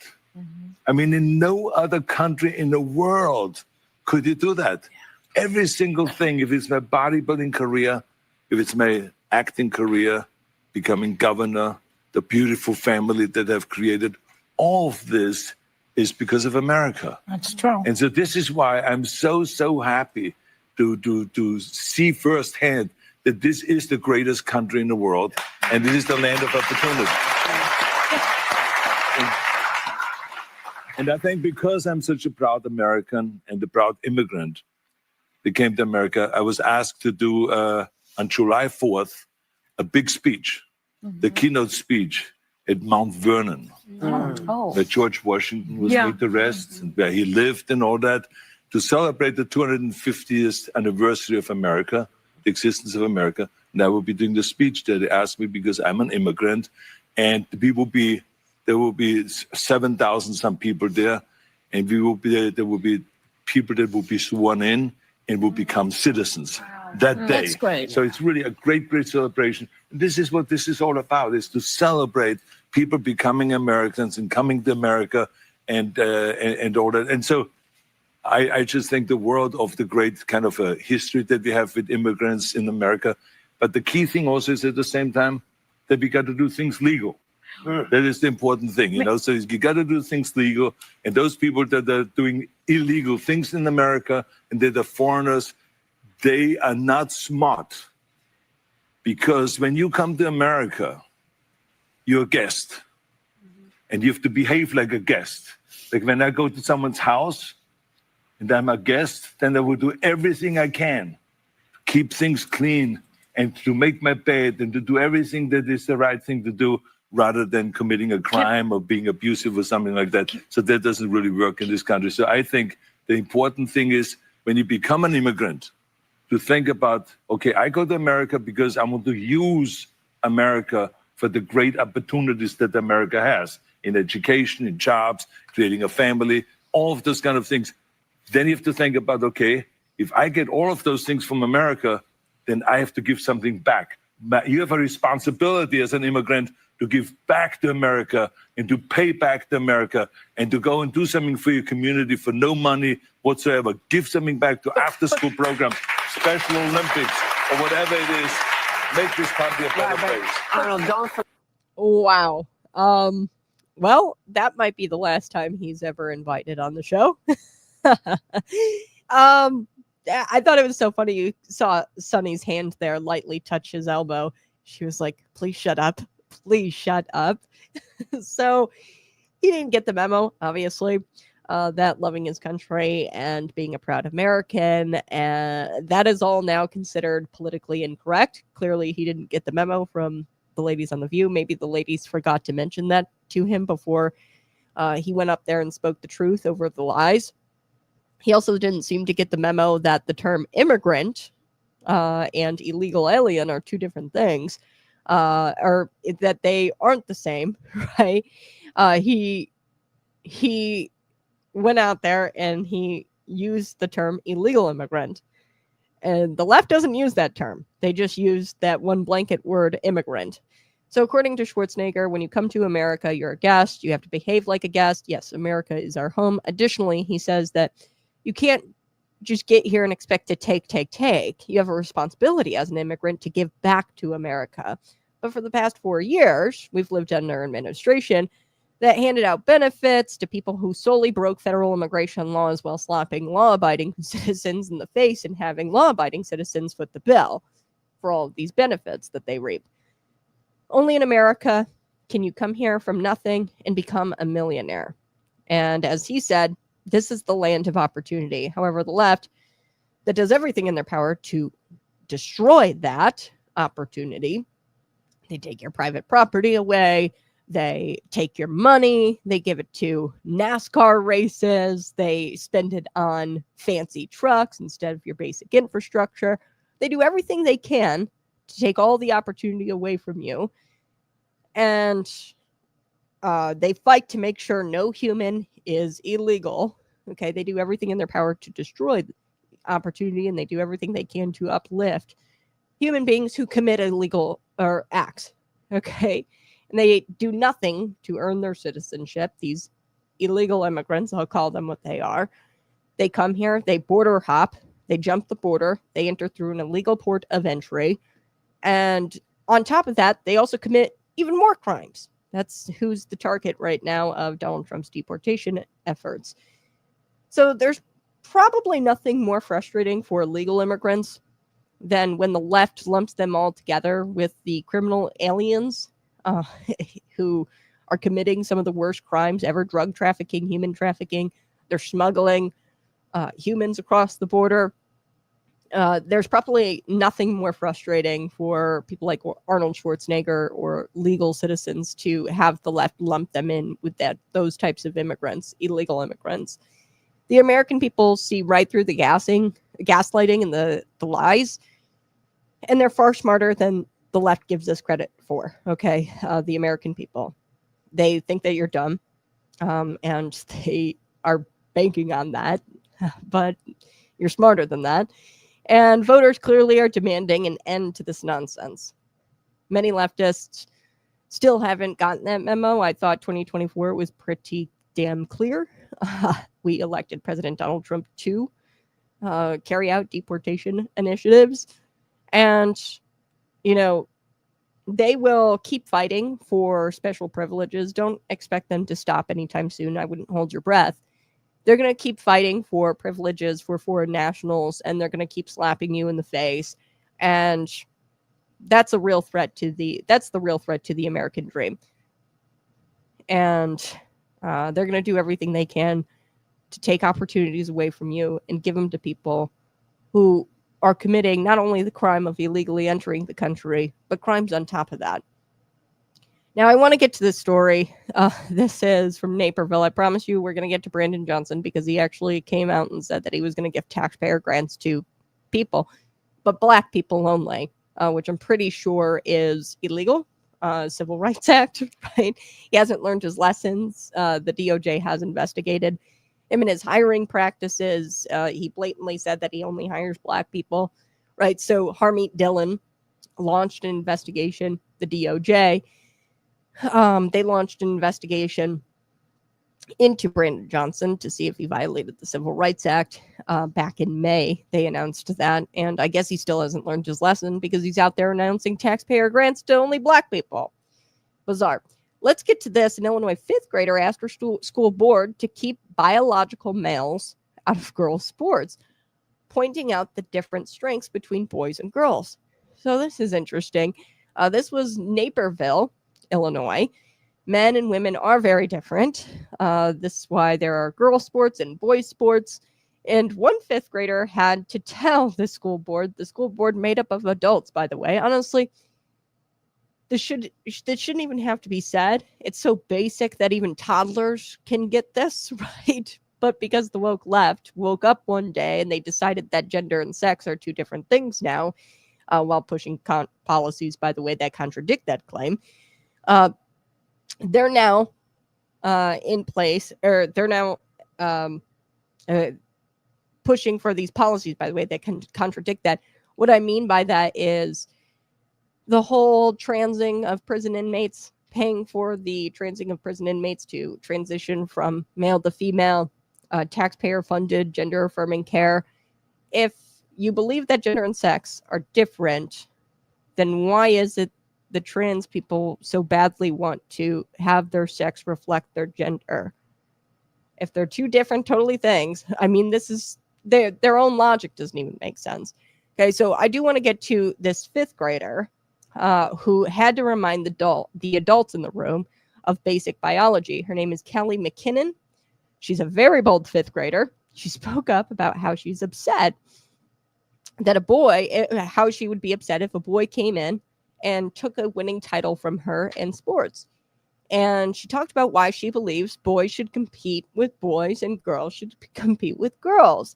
I mean, in no other country in the world could you do that. Yeah. Every single thing, if it's my bodybuilding career, if it's my acting career, becoming governor, the beautiful family that I've created, all of this is because of America. That's true. And so this is why I'm so happy to see firsthand that this is the greatest country in the world, and this is the land of opportunity. And I think because I'm such a proud American and a proud immigrant that came to America, I was asked to do, on July 4th, a big speech, the keynote speech at Mount Vernon, where George Washington was laid to rest, and where he lived and all that, to celebrate the 250th anniversary of America, the existence of America. And I will be doing the speech there. They asked me because I'm an immigrant, and there will be 7,000 some people there, and there will be people that will be sworn in and will become citizens that day. That's great. So it's really a great celebration. And this is what this is all about, is to celebrate people becoming Americans and coming to America and all that. And so I just think the world of the great kind of a history that we have with immigrants in America. But the key thing also is at the same time that we got to do things legal. That is the important thing, you know. So you got to do things legal, and those people that are doing illegal things in America and that are foreigners, they are not smart. Because when you come to America, you're a guest, and you have to behave like a guest. Like when I go to someone's house and I'm a guest, then I will do everything I can to keep things clean and to make my bed and to do everything that is the right thing to do, rather than committing a crime or being abusive or something like that. So that doesn't really work in this country. So I think the important thing is when you become an immigrant, to think about, okay, I go to America because I want to use America for the great opportunities that America has in education, in jobs, creating a family, all of those kind of things. Then you have to think about, okay, if I get all of those things from America, then I have to give something back. You have a responsibility as an immigrant to give back to America and to pay back to America and to go and do something for your community for no money whatsoever. Give something back to after-school programs, Special Olympics, or whatever it is. Make this country a better place. Arnold, don't forget. Wow. Well, that might be the last time he's ever invited on the show. I thought it was so funny. You saw Sonny's hand there lightly touch his elbow. She was like, please shut up. Please shut up. So he didn't get the memo, obviously, that loving his country and being a proud American, and that is all now considered politically incorrect. Clearly, he didn't get the memo from the ladies on The View. Maybe the ladies forgot to mention that to him before he went up there and spoke the truth over the lies. He also didn't seem to get the memo that the term immigrant and illegal alien are two different things, or that they aren't the same, right? He went out there and he used the term illegal immigrant. And the left doesn't use that term. They just use that one blanket word, immigrant. So according to Schwarzenegger, when you come to America, you're a guest. You have to behave like a guest. Yes, America is our home. Additionally, he says that you can't just get here and expect to take. You have a responsibility as an immigrant to give back to America. But for the past 4 years, we've lived under an administration that handed out benefits to people who solely broke federal immigration laws while slapping law-abiding citizens in the face and having law-abiding citizens foot the bill for all of these benefits that they reap. Only in America can you come here from nothing and become a millionaire. And as he said, this is the land of opportunity. However, the left, that does everything in their power to destroy that opportunity. They take your private property away. They take your money, they give it to NASCAR races, they spend it on fancy trucks instead of your basic infrastructure. They do everything they can to take all the opportunity away from you. And they fight to make sure no human is illegal. Okay, they do everything in their power to destroy the opportunity, and they do everything they can to uplift human beings who commit illegal or acts. Okay. And they do nothing to earn their citizenship. These illegal immigrants, I'll call them what they are. They come here, they border hop, they jump the border, they enter through an illegal port of entry. And on top of that, they also commit even more crimes. That's who's the target right now of Donald Trump's deportation efforts. So there's probably nothing more frustrating for illegal immigrants than when the left lumps them all together with the criminal aliens who are committing some of the worst crimes ever, drug trafficking, human trafficking. They're smuggling humans across the border. There's probably nothing more frustrating for people like Arnold Schwarzenegger or legal citizens to have the left lump them in with those types of immigrants, illegal immigrants. The American people see right through the gaslighting and the lies, and they're far smarter than the left gives us credit for, okay? The American people. They think that you're dumb, and they are banking on that, but you're smarter than that. And voters clearly are demanding an end to this nonsense. Many leftists still haven't gotten that memo. I thought 2024 was pretty damn clear. We elected President Donald Trump to carry out deportation initiatives. And they will keep fighting for special privileges. Don't expect them to stop anytime soon. I wouldn't hold your breath. They're going to keep fighting for privileges for foreign nationals, and they're going to keep slapping you in the face. And that's the real threat to the American dream. And they're going to do everything they can to take opportunities away from you and give them to people who are committing not only the crime of illegally entering the country, but crimes on top of that. Now, I want to get to this story. This is from Naperville. I promise you we're going to get to Brandon Johnson because he actually came out and said that he was going to give taxpayer grants to people, but black people only, which I'm pretty sure is illegal. Civil Rights Act, right? He hasn't learned his lessons. The DOJ has investigated him and his hiring practices. He blatantly said that he only hires black people, right? So Harmeet Dillon launched an investigation. The DOJ, they launched an investigation into Brandon Johnson to see if he violated the Civil Rights Act back in May. They announced that, and I guess he still hasn't learned his lesson because he's out there announcing taxpayer grants to only black people. Bizarre. Let's get to this. An Illinois fifth grader asked her school board to keep biological males out of girls' sports, pointing out the different strengths between boys and girls. So this is interesting. This was Naperville, Illinois. Men and women are very different. This is why there are girl sports and boys sports. And one fifth grader had to tell the school board made up of adults, by the way. Honestly, this shouldn't even have to be said. It's so basic that even toddlers can get this, right? But because the woke left woke up one day and they decided that gender and sex are two different things now, while pushing policies, by the way, that contradict that claim, they're now in place, or they're now pushing for these policies, by the way, that can contradict that. What I mean by that is the whole transing of prison inmates, paying for the transing of prison inmates to transition from male to female, taxpayer-funded, gender-affirming care. If you believe that gender and sex are different, then why is it the trans people so badly want to have their sex reflect their gender? If they're two different totally things, I mean, this is their own logic doesn't even make sense. Okay, so I do want to get to this fifth grader who had to remind the adults in the room of basic biology. Her name is Callie McKinnon. She's a very bold fifth grader. She spoke up about how she's upset that how she would be upset if a boy came in and took a winning title from her in sports. And she talked about why she believes boys should compete with boys and girls should compete with girls.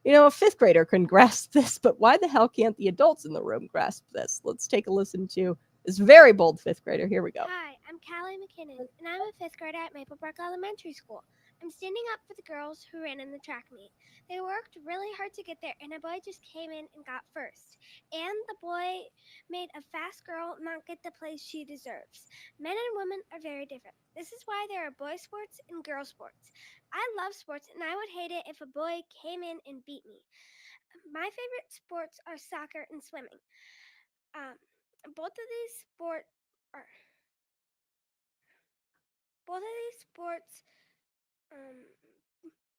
You know, a fifth grader can grasp this, but why the hell can't the adults in the room grasp this? Let's take a listen to this very bold fifth grader. Here we go. Hi, I'm Callie McKinnon, and I'm a fifth grader at Maplebrook Elementary School. I'm standing up for the girls who ran in the track meet. They worked really hard to get there, and a boy just came in and got first. And the boy made a fast girl not get the place she deserves. Men and women are very different. This is why there are boy sports and girl sports. I love sports, and I would hate it if a boy came in and beat me. My favorite sports are soccer and swimming. Both of these sports are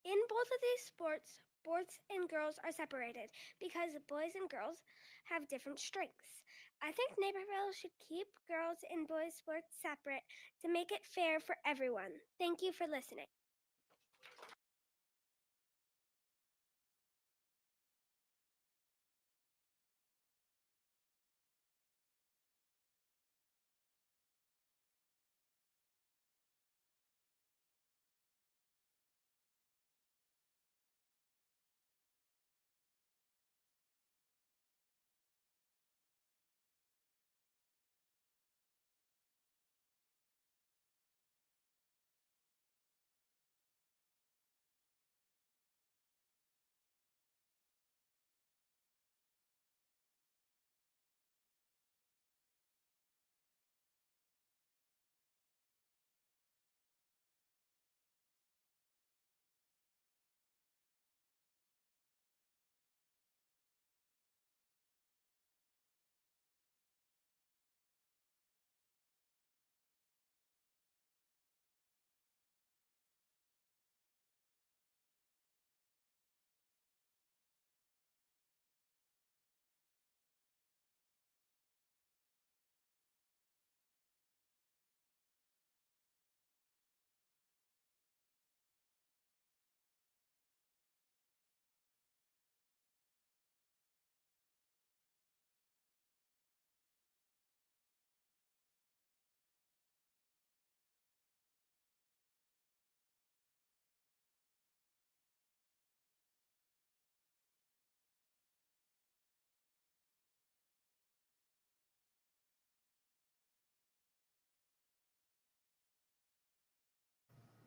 in both of these sports, boys and girls are separated because boys and girls have different strengths. I think Naperville should keep girls and boys sports separate to make it fair for everyone. Thank you for listening.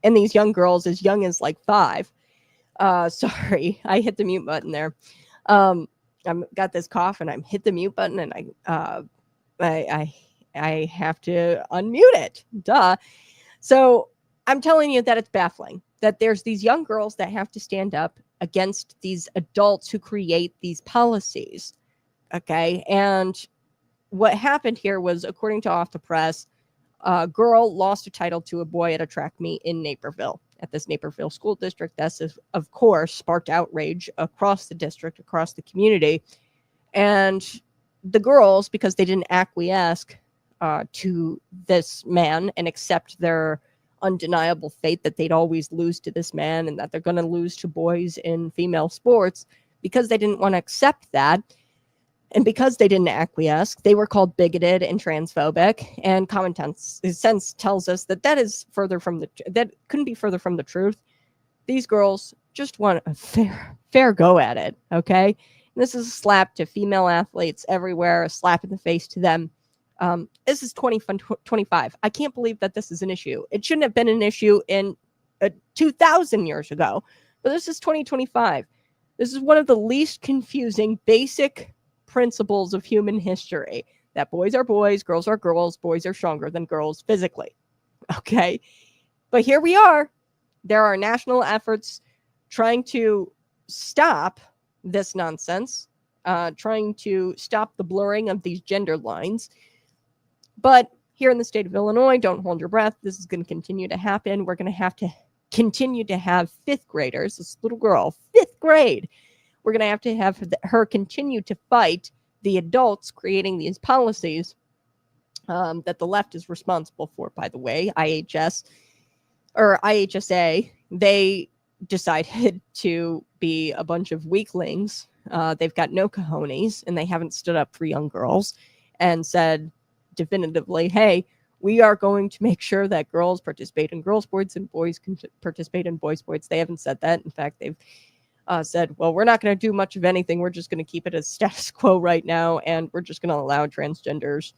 And these young girls as young as like 5. Sorry, I hit the mute button there. I've got this cough and I'm hit the mute button and I have to unmute it. Duh. So I'm telling you that it's baffling that there's these young girls that have to stand up against these adults who create these policies. Okay. And what happened here was, according to Off the Press, a girl lost a title to a boy at a track meet in Naperville, at this Naperville school district. That's, of course, sparked outrage across the district, across the community. And the girls, because they didn't acquiesce to this man and accept their undeniable fate that they'd always lose to this man and that they're going to lose to boys in female sports, because they didn't want to accept that, and because they didn't acquiesce, they were called bigoted and transphobic. And common sense tells us that that couldn't be further from the truth. these girls just want a fair go at it, okay? And this is a slap to female athletes everywhere, a slap in the face to them. This is 2025. I can't believe that this is an issue. It shouldn't have been an issue in 2,000 years ago, but this is 2025. This is one of the least confusing basic principles of human history, that boys are boys, girls are girls, boys are stronger than girls physically. Okay? But here we are. There are national efforts trying to stop this nonsense, trying to stop the blurring of these gender lines. But here in the state of Illinois, don't hold your breath. This is going to continue to happen. We're going to have to continue to have fifth graders, this little girl, fifth grade. We're going to have her continue to fight the adults creating these policies that the left is responsible for, by the way. IHSA, they decided to be a bunch of weaklings. They've got no cojones, and they haven't stood up for young girls and said definitively, hey, we are going to make sure that girls participate in girls' sports and boys can participate in boys' sports. They haven't said that. In fact, they've said, well, we're not going to do much of anything. We're just going to keep it as status quo right now, and we're just going to allow transgenders.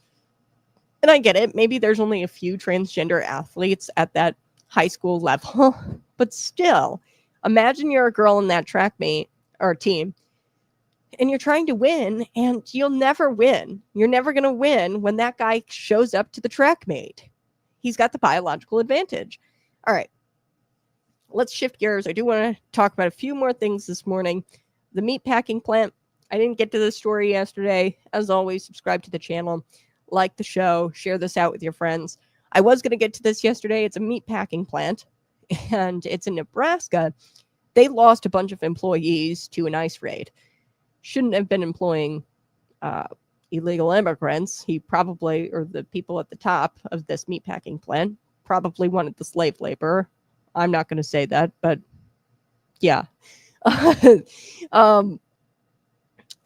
And I get it. Maybe there's only a few transgender athletes at that high school level, but still, imagine you're a girl in that track meet or team, and you're trying to win, and you'll never win. You're never going to win when that guy shows up to the track meet. He's got the biological advantage. All right. Let's shift gears. I do want to talk about a few more things this morning. The meat packing plant. I didn't get to this story yesterday. As always, subscribe to the channel, like the show, share this out with your friends. I was going to get to this yesterday. It's a meat packing plant, and it's in Nebraska. They lost a bunch of employees to an ICE raid. Shouldn't have been employing illegal immigrants. He probably, or the people at the top of this meatpacking plant, probably wanted the slave labor. I'm not going to say that, but yeah.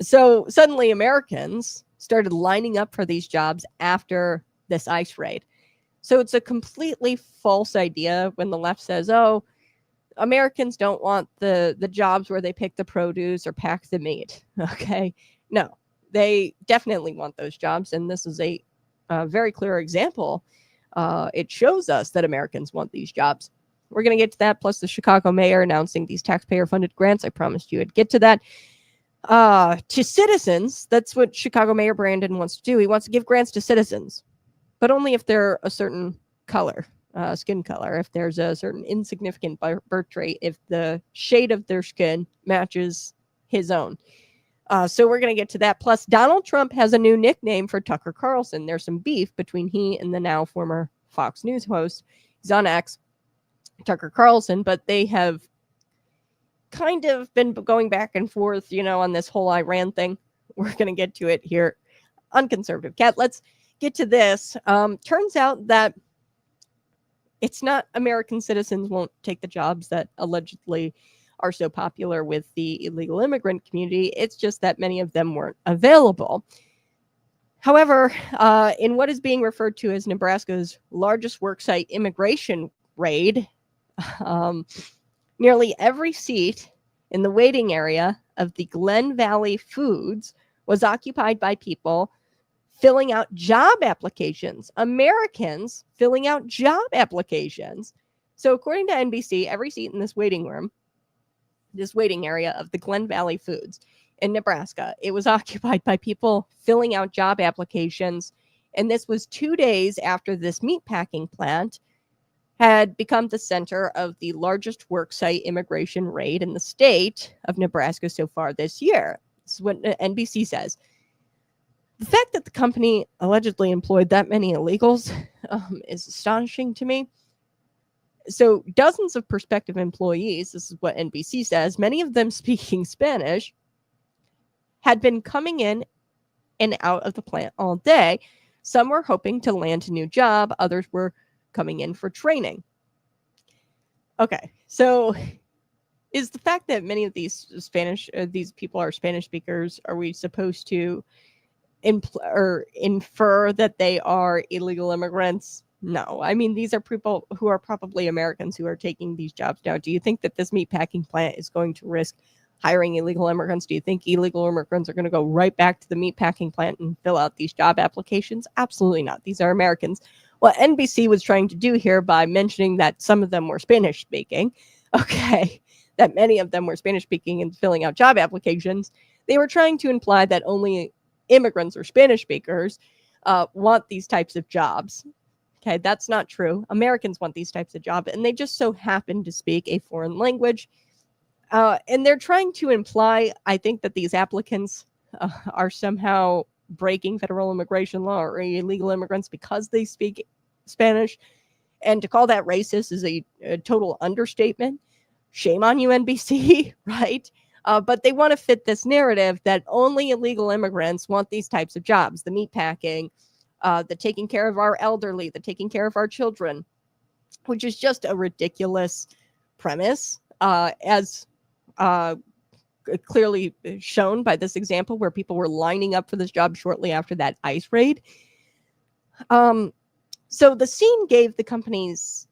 So suddenly Americans started lining up for these jobs after this ICE raid. So it's a completely false idea when the left says, oh, Americans don't want the jobs where they pick the produce or pack the meat. Okay. No, they definitely want those jobs. And this is a very clear example. It shows us that Americans want these jobs. We're going to get to that. Plus the Chicago mayor announcing these taxpayer funded grants. I promised you I'd get to that. To citizens, that's what Chicago Mayor Brandon wants to do. He wants to give grants to citizens, but only if they're a certain color. Skin color, if there's a certain insignificant birth trait, if the shade of their skin matches his own. So we're going to get to that. Plus, Donald Trump has a new nickname for Tucker Carlson. There's some beef between he and the now former Fox News host. He's on X, Tucker Carlson, but they have kind of been going back and forth, on this whole Iran thing. We're going to get to it here on Conservative Cat. Let's get to this. Turns out that it's not American citizens won't take the jobs that allegedly are so popular with the illegal immigrant community. It's just that many of them weren't available. However, in what is being referred to as Nebraska's largest worksite immigration raid, nearly every seat in the waiting area of the Glen Valley Foods was occupied by people filling out job applications, Americans filling out job applications. So according to NBC, every seat in this waiting area of the Glen Valley Foods in Nebraska, it was occupied by people filling out job applications. And this was 2 days after this meatpacking plant had become the center of the largest worksite immigration raid in the state of Nebraska so far this year. This is what NBC says. The fact that the company allegedly employed that many illegals is astonishing to me. So dozens of prospective employees, this is what NBC says, many of them speaking Spanish, had been coming in and out of the plant all day. Some were hoping to land a new job. Others were coming in for training. Okay, so is the fact that many of these these people are Spanish speakers, are we supposed to infer that they are illegal immigrants? No. I mean, these are people who are probably Americans who are taking these jobs now. Do you think that this meatpacking plant is going to risk hiring illegal immigrants? Do you think illegal immigrants are going to go right back to the meatpacking plant and fill out these job applications? Absolutely not. These are Americans. What NBC was trying to do here by mentioning that some of them were Spanish speaking, okay, that many of them were Spanish speaking and filling out job applications, they were trying to imply that only immigrants or Spanish speakers want these types of jobs. Okay, that's not true. Americans want these types of jobs, and they just so happen to speak a foreign language. And they're trying to imply, I think, that these applicants are somehow breaking federal immigration law or illegal immigrants because they speak Spanish. And to call that racist is a total understatement. Shame on you, NBC, right? But they want to fit this narrative that only illegal immigrants want these types of jobs, the meatpacking, the taking care of our elderly, the taking care of our children, which is just a ridiculous premise, as clearly shown by this example where people were lining up for this job shortly after that ICE raid. So the scene gave the company's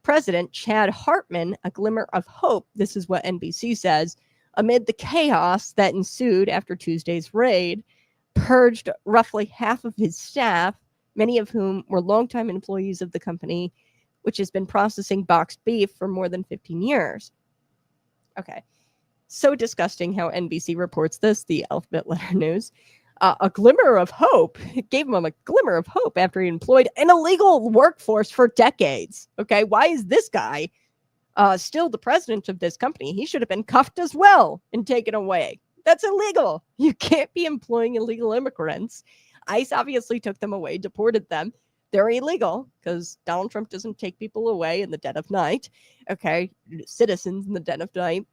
president, Chad Hartman, a glimmer of hope. This is what NBC says, amid the chaos that ensued after Tuesday's raid, purged roughly half of his staff, many of whom were longtime employees of the company, which has been processing boxed beef for more than 15 years. Okay. So disgusting how NBC reports this, the alphabet letter news. A glimmer of hope. It gave him a glimmer of hope after he employed an illegal workforce for decades. Okay. Why is this guy still the president of this company? He should have been cuffed as well and taken away. That's illegal. You can't be employing illegal immigrants. ICE obviously took them away, deported them. They're illegal because Donald Trump doesn't take people away in the dead of night. Okay, citizens in the dead of night.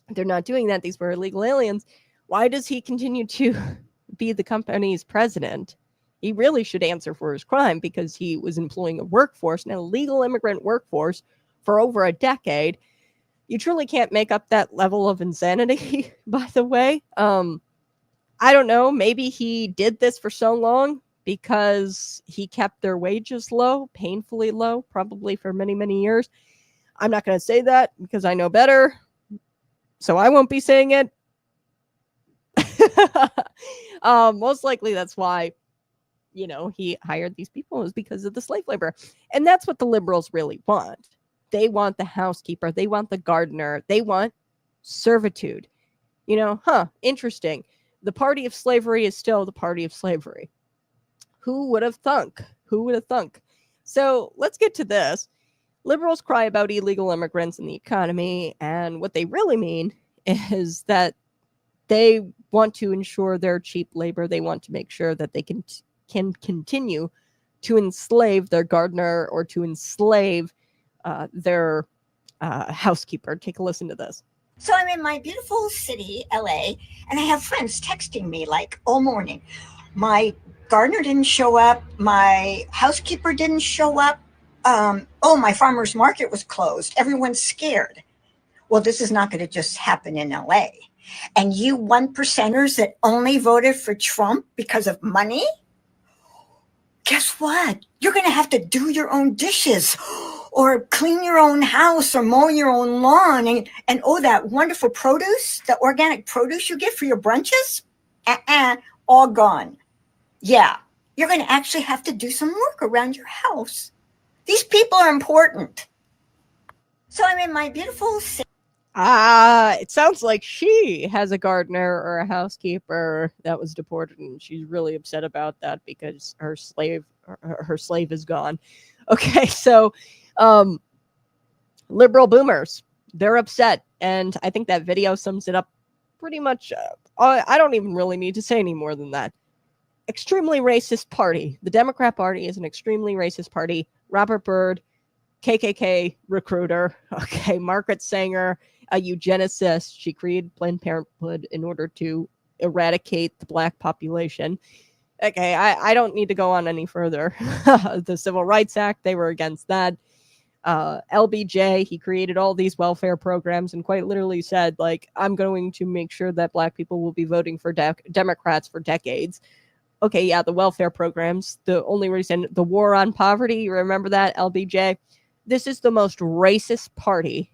They're not doing that. These were illegal aliens. Why does he continue to be the company's president? He really should answer for his crime because he was employing a workforce, an illegal immigrant workforce, for over a decade. You truly can't make up that level of insanity, by the way. I don't know. Maybe he did this for so long because he kept their wages low, painfully low, probably for many, many years. I'm not going to say that because I know better. So I won't be saying it. Most likely that's why, he hired these people, is because of the slave labor. And that's what the liberals really want. They want the housekeeper. They want the gardener. They want servitude. Interesting. The party of slavery is still the party of slavery. Who would have thunk? Who would have thunk? So let's get to this. Liberals cry about illegal immigrants in the economy, and what they really mean is that they want to ensure their cheap labor. They want to make sure that they can continue to enslave their gardener or to enslave their housekeeper. Take a listen to this. So I'm in my beautiful city, LA, and I have friends texting me like all morning. My gardener didn't show up. My housekeeper didn't show up. My farmer's market was closed. Everyone's scared. Well, this is not going to just happen in LA. And you 1%ers that only voted for Trump because of money, guess what? You're going to have to do your own dishes or clean your own house or mow your own lawn. And that wonderful produce, the organic produce you get for your brunches, all gone. Yeah, you're going to actually have to do some work around your house. These people are important. So I'm in my beautiful city. It sounds like she has a gardener or a housekeeper that was deported, and she's really upset about that because her slave is gone. Okay, so liberal boomers, they're upset, and I think that video sums it up pretty much. I don't even really need to say any more than that. Extremely racist party. The Democrat Party is an extremely racist party. Robert Byrd, KKK recruiter. Okay, Margaret Sanger, a eugenicist. She created Planned Parenthood in order to eradicate the black population. Okay, I don't need to go on any further. The Civil Rights Act, they were against that. LBJ, he created all these welfare programs and quite literally said, like, I'm going to make sure that black people will be voting for Democrats for decades. okay, yeah, the welfare programs, the only reason, the war on poverty, you remember that, LBJ? This is the most racist party.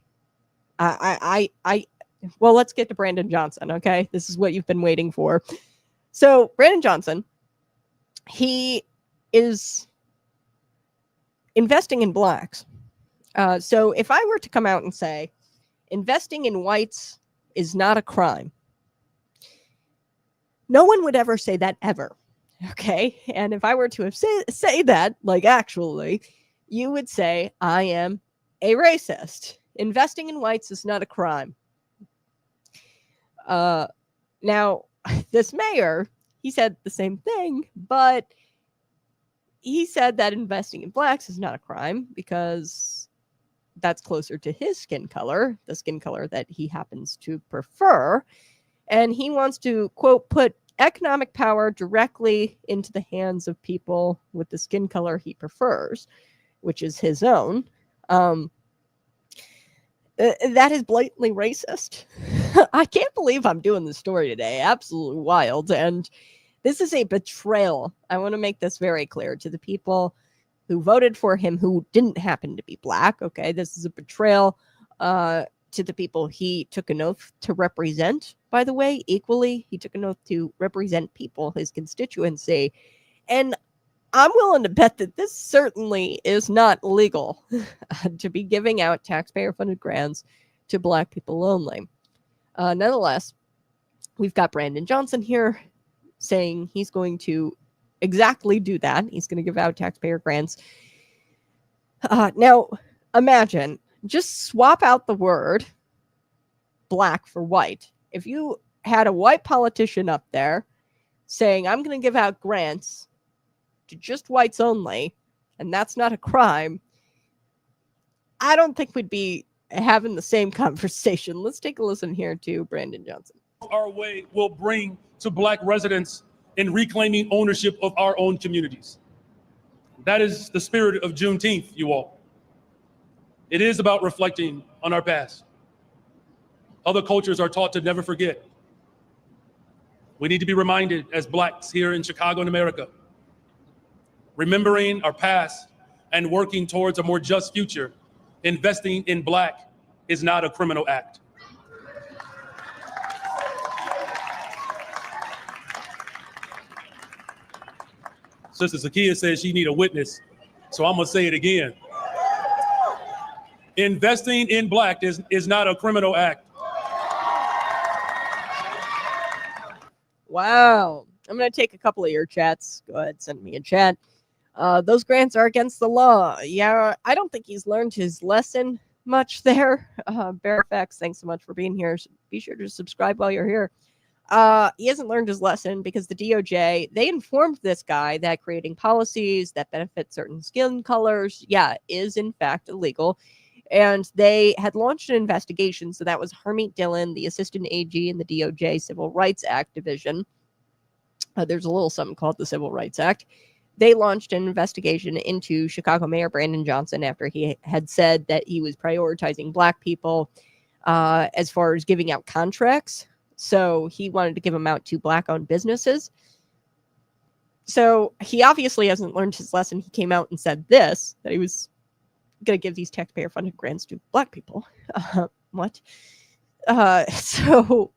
Well, let's get to Brandon Johnson, okay? This is what you've been waiting for. So, Brandon Johnson, he is investing in blacks. So, if I were to come out and say, investing in whites is not a crime, no one would ever say that ever, okay? And if I were to have say that, like actually, you would say, I am a racist. Investing in whites is not a crime. Now, this mayor, he said the same thing, but he said that investing in blacks is not a crime because that's closer to his skin color, the skin color that he happens to prefer. And he wants to, quote, put economic power directly into the hands of people with the skin color he prefers, which is his own. That is blatantly racist. I can't believe I'm doing this story today. Absolutely wild. And this is a betrayal. I want to make this very clear to the people who voted for him who didn't happen to be black. Okay, this is a betrayal to the people he took an oath to represent, by the way, equally. He took an oath to represent people, his constituency. And I'm willing to bet that this certainly is not legal to be giving out taxpayer-funded grants to black people only. Nonetheless, we've got Brandon Johnson here saying he's going to exactly do that. He's going to give out taxpayer grants. Now, imagine, just swap out the word black for white. If you had a white politician up there saying, I'm going to give out grants to just whites only, and that's not a crime, I don't think we'd be having the same conversation. Let's take a listen here to Brandon Johnson. Our way will bring to black residents in reclaiming ownership of our own communities. That is the spirit of Juneteenth, you all. It is about reflecting on our past. Other cultures are taught to never forget. We need to be reminded as blacks here in Chicago and America, remembering our past and working towards a more just future. Investing in black is not a criminal act. Sister Zakiya says she need a witness, so I'm gonna say it again. Investing in black is not a criminal act. Wow. I'm going to take a couple of your chats. Go ahead, send me a chat. Those grants are against the law. Yeah, I don't think he's learned his lesson much there. Bearfax, thanks so much for being here. Be sure to subscribe while you're here. He hasn't learned his lesson because the DOJ, they informed this guy that creating policies that benefit certain skin colors, is in fact illegal. And they had launched an investigation. So that was Harmeet Dillon, the assistant AG in the DOJ Civil Rights Act division. There's a little something called the Civil Rights Act. They launched an investigation into Chicago Mayor Brandon Johnson after he had said that he was prioritizing black people as far as giving out contracts. So he wanted to give them out to black-owned businesses. So he obviously hasn't learned his lesson. He came out and said this, that he was going to give these taxpayer-funded grants to black people. What? So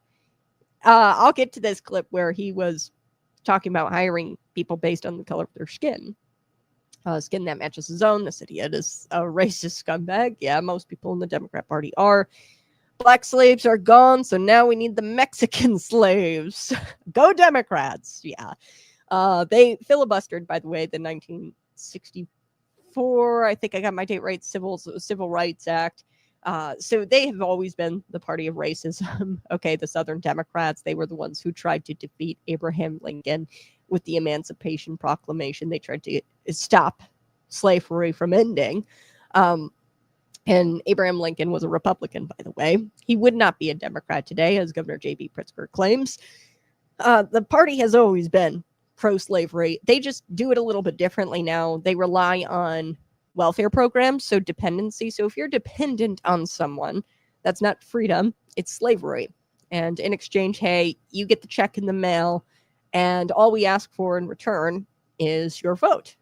I'll get to this clip where he was talking about hiring people based on the color of their skin. Skin that matches his own. This idiot is a racist scumbag. Yeah, most people in the Democrat Party are. Black slaves are gone, so now we need the Mexican slaves. Go Democrats. Yeah. They filibustered, by the way, the 1964, I think I got my date right, Civil Rights Act. So they have always been the party of racism. Okay, the Southern Democrats, they were the ones who tried to defeat Abraham Lincoln with the Emancipation Proclamation. They tried to stop slavery from ending. And Abraham Lincoln was a Republican, by the way. He would not be a Democrat today, as Governor J.B. Pritzker claims. The party has always been pro-slavery. They just do it a little bit differently now. They rely on welfare programs, so dependency. So if you're dependent on someone, that's not freedom, it's slavery. And in exchange, hey, you get the check in the mail, And all we ask for in return is your vote.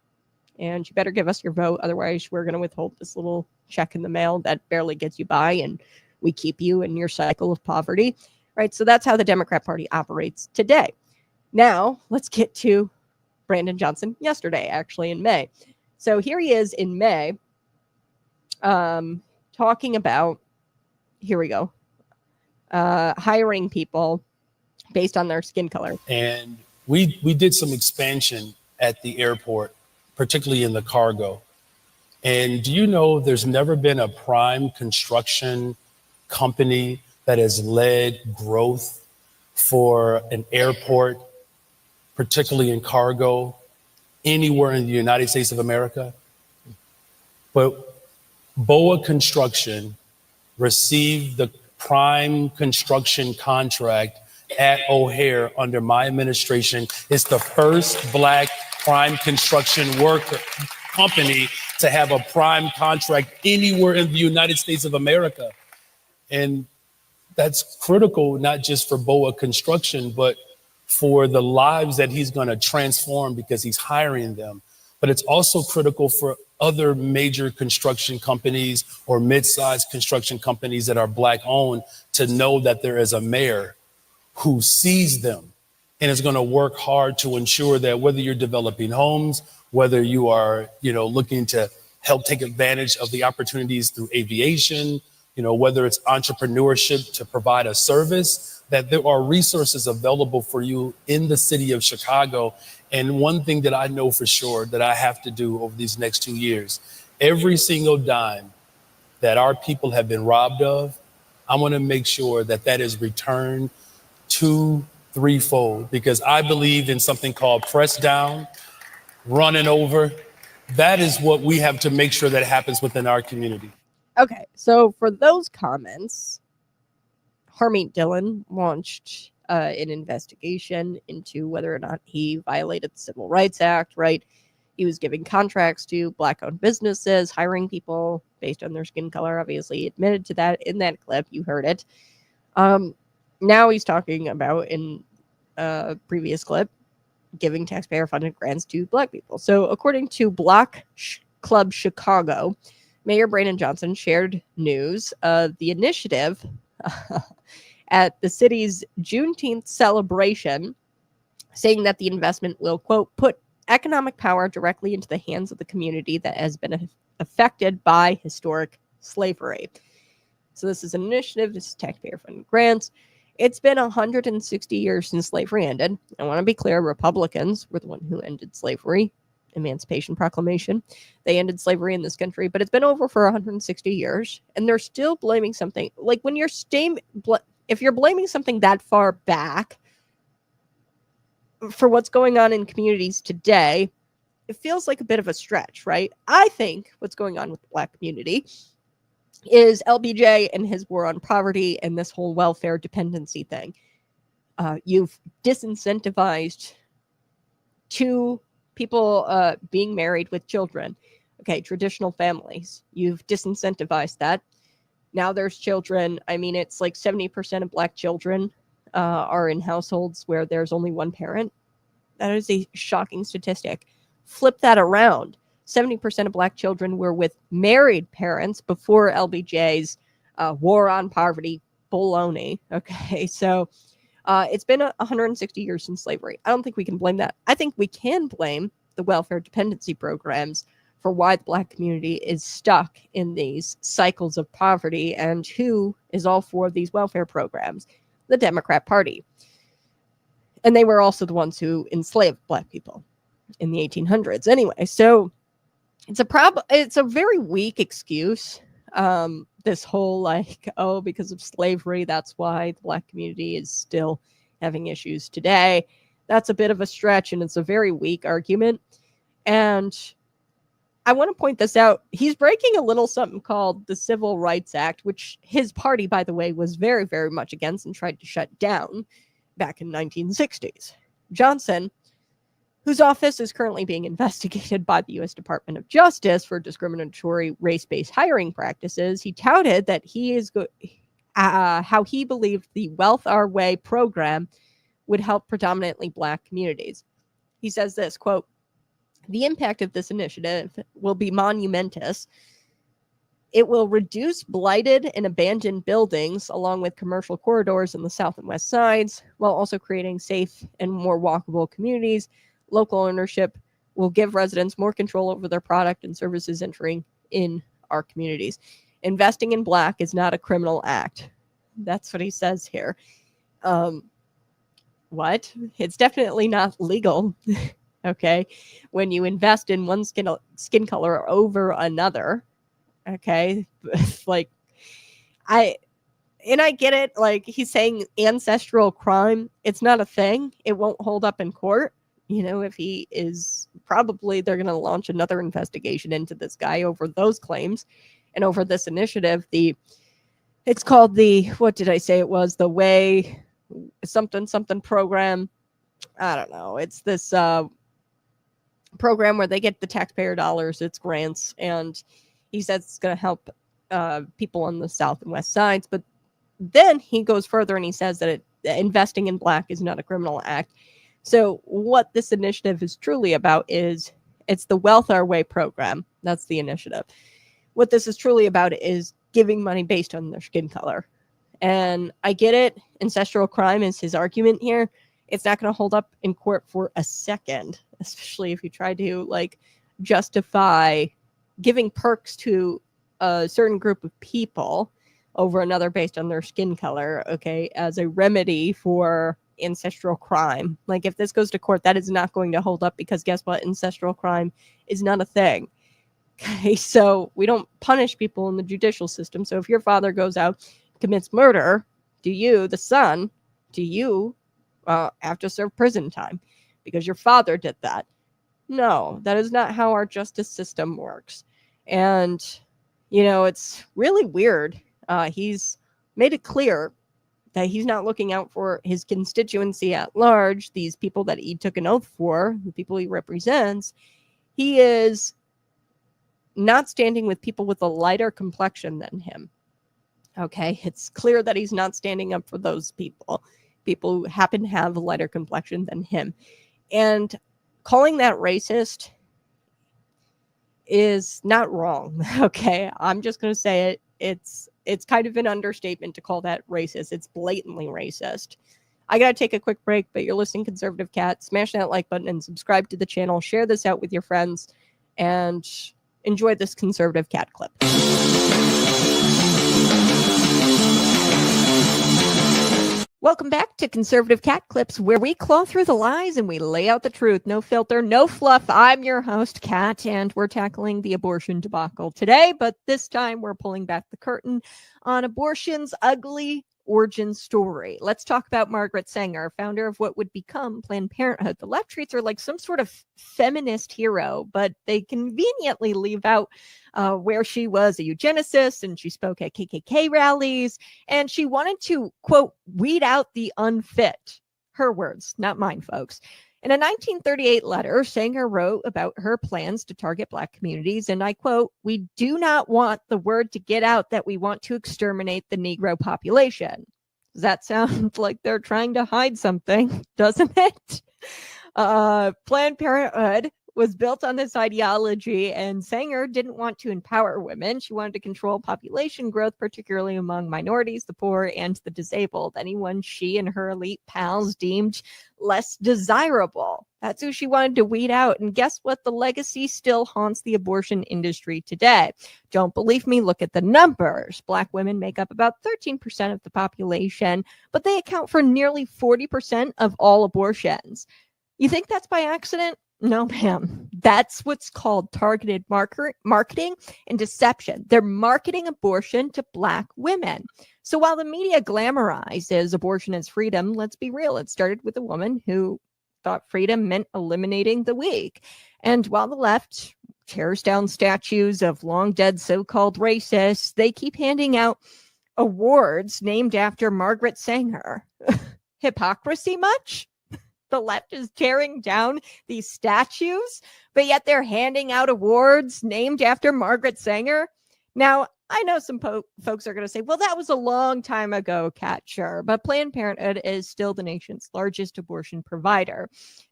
And you better give us your vote. Otherwise, we're going to withhold this little check in the mail that barely gets you by, and we keep you in your cycle of poverty. Right? So that's how the Democrat Party operates today. Now, let's get to Brandon Johnson yesterday, actually in May. So here he is in May talking about, here we go, hiring people based on their skin color. And we did some expansion at the airport, particularly in the cargo. And do you know there's never been a prime construction company that has led growth for an airport, particularly in cargo, anywhere in the United States of America? But BOA Construction received the prime construction contract at O'Hare under my administration. It's the first Black prime construction worker company to have a prime contract anywhere in the United States of America. And that's critical, not just for BOA Construction, but for the lives that he's going to transform because he's hiring them. But it's also critical for other major construction companies or mid-sized construction companies that are Black owned to know that there is a mayor who sees them and is going to work hard to ensure that whether you're developing homes, whether you are, looking to help take advantage of the opportunities through aviation, whether it's entrepreneurship to provide a service, that there are resources available for you in the city of Chicago. And one thing that I know for sure that I have to do over these next 2 years, every single dime that our people have been robbed of, I want to make sure that that is returned 2-3-fold, because I believe in something called press down, running over. That is what we have to make sure that happens within our community. Okay, so for those comments, Harmeet Dillon launched an investigation into whether or not he violated the Civil Rights Act, right? He was giving contracts to Black-owned businesses, hiring people based on their skin color. Obviously, he admitted to that in that clip. You heard it. Now he's talking about, in a previous clip, giving taxpayer-funded grants to Black people. So according to Block Club Chicago, Mayor Brandon Johnson shared news of the initiative at the city's Juneteenth celebration, saying that the investment will, quote, put economic power directly into the hands of the community that has been affected by historic slavery. So this is an initiative. This is taxpayer-funded grants. It's been 160 years since slavery ended. I want to be clear, Republicans were the one who ended slavery, Emancipation Proclamation. They ended slavery in this country, but it's been over for 160 years, and they're still blaming something. Like, when you're if you're blaming something that far back for what's going on in communities today, it feels like a bit of a stretch, right? I think what's going on with the Black community is LBJ and his war on poverty and this whole welfare dependency thing. You've disincentivized two people being married with children. Okay, traditional families. You've disincentivized that. Now there's children. I mean, it's like 70% of Black children are in households where there's only one parent. That is a shocking statistic. Flip that around. 70% of Black children were with married parents before LBJ's war on poverty baloney. Okay, so it's been 160 years since slavery. I don't think we can blame that. I think we can blame the welfare dependency programs for why the Black community is stuck in these cycles of poverty. And who is all for these welfare programs? The Democrat Party. And they were also the ones who enslaved Black people in the 1800s. Anyway, so it's a very weak excuse. This whole because of slavery, that's why the Black community is still having issues today. That's a bit of a stretch, and it's a very weak argument. And I want to point this out. He's breaking a little something called the Civil Rights Act, which his party, by the way, was very, very much against and tried to shut down back in the 1960s. Johnson, whose office is currently being investigated by the U.S. Department of Justice for discriminatory race-based hiring practices, he touted that he is how he believed the Wealth Our Way program would help predominantly Black communities. He says this, quote, "The impact of this initiative will be monumentous. It will reduce blighted and abandoned buildings along with commercial corridors in the south and west sides, while also creating safe and more walkable communities. Local ownership will give residents more control over their product and services entering in our communities. Investing in Black is not a criminal act." That's what he says here. What? It's definitely not legal. Okay. When you invest in one skin color over another. Okay. Like, I get it. Like, he's saying ancestral crime. It's not a thing. It won't hold up in court. You know, if he is, probably they're going to launch another investigation into this guy over those claims and over this initiative. It's called what did I say it was? The Way something program. I don't know. It's this program where they get the taxpayer dollars. It's grants. And he says it's going to help people on the south and west sides. But then he goes further and he says that investing in Black is not a criminal act. So what this initiative is truly about is it's the Wealth Our Way program. That's the initiative. What this is truly about is giving money based on their skin color. And I get it. Ancestral crime is his argument here. It's not going to hold up in court for a second, especially if you try to like justify giving perks to a certain group of people over another based on their skin color, okay, as a remedy for ancestral crime. Like, if this goes to court, that is not going to hold up, because guess what? Ancestral crime is not a thing. Okay, so we don't punish people in the judicial system. So if your father goes out, commits murder, do you, the son, have to serve prison time because your father did that? No, that is not how our justice system works. And, you know, it's really weird. He's made it clear that he's not looking out for his constituency at large, these people that he took an oath for, the people he represents. He is not standing with people with a lighter complexion than him. Okay, it's clear that he's not standing up for those people who happen to have a lighter complexion than him. And calling that racist is not wrong. Okay, I'm just going to say it. It's kind of an understatement to call that racist. It's blatantly racist. I got to take a quick break, but you're listening to Conservative Cat. Smash that like button and subscribe to the channel. Share this out with your friends and enjoy this Conservative Cat clip. Welcome back to Conservative Cat Clips, where we claw through the lies and we lay out the truth. No filter, no fluff. I'm your host, Kat, and we're tackling the abortion debacle today, but this time we're pulling back the curtain on abortion's ugly origin story. Let's talk about Margaret Sanger, founder of what would become Planned Parenthood. The left treats her like some sort of feminist hero, but they conveniently leave out where she was a eugenicist and she spoke at KKK rallies, and she wanted to, quote, weed out the unfit. Her words, not mine, folks. In a 1938 letter, Sanger wrote about her plans to target Black communities, and I quote, "We do not want the word to get out that we want to exterminate the Negro population." Does that sound like they're trying to hide something, doesn't it? Planned Parenthood was built on this ideology, and Sanger didn't want to empower women. She wanted to control population growth, particularly among minorities, the poor, and the disabled, anyone she and her elite pals deemed less desirable. That's who she wanted to weed out. And guess what? The legacy still haunts the abortion industry today. Don't believe me? Look at the numbers. Black women make up about 13% of the population, but they account for nearly 40% of all abortions. You think that's by accident? No, ma'am. That's what's called targeted marketing and deception. They're marketing abortion to Black women. So while the media glamorizes abortion as freedom, let's be real. It started with a woman who thought freedom meant eliminating the weak. And while the left tears down statues of long dead so-called racists, they keep handing out awards named after Margaret Sanger. Hypocrisy much? The left is tearing down these statues, but yet they're handing out awards named after Margaret Sanger. Now, I know some folks are going to say, well, that was a long time ago, Kat, sure. But Planned Parenthood is still the nation's largest abortion provider.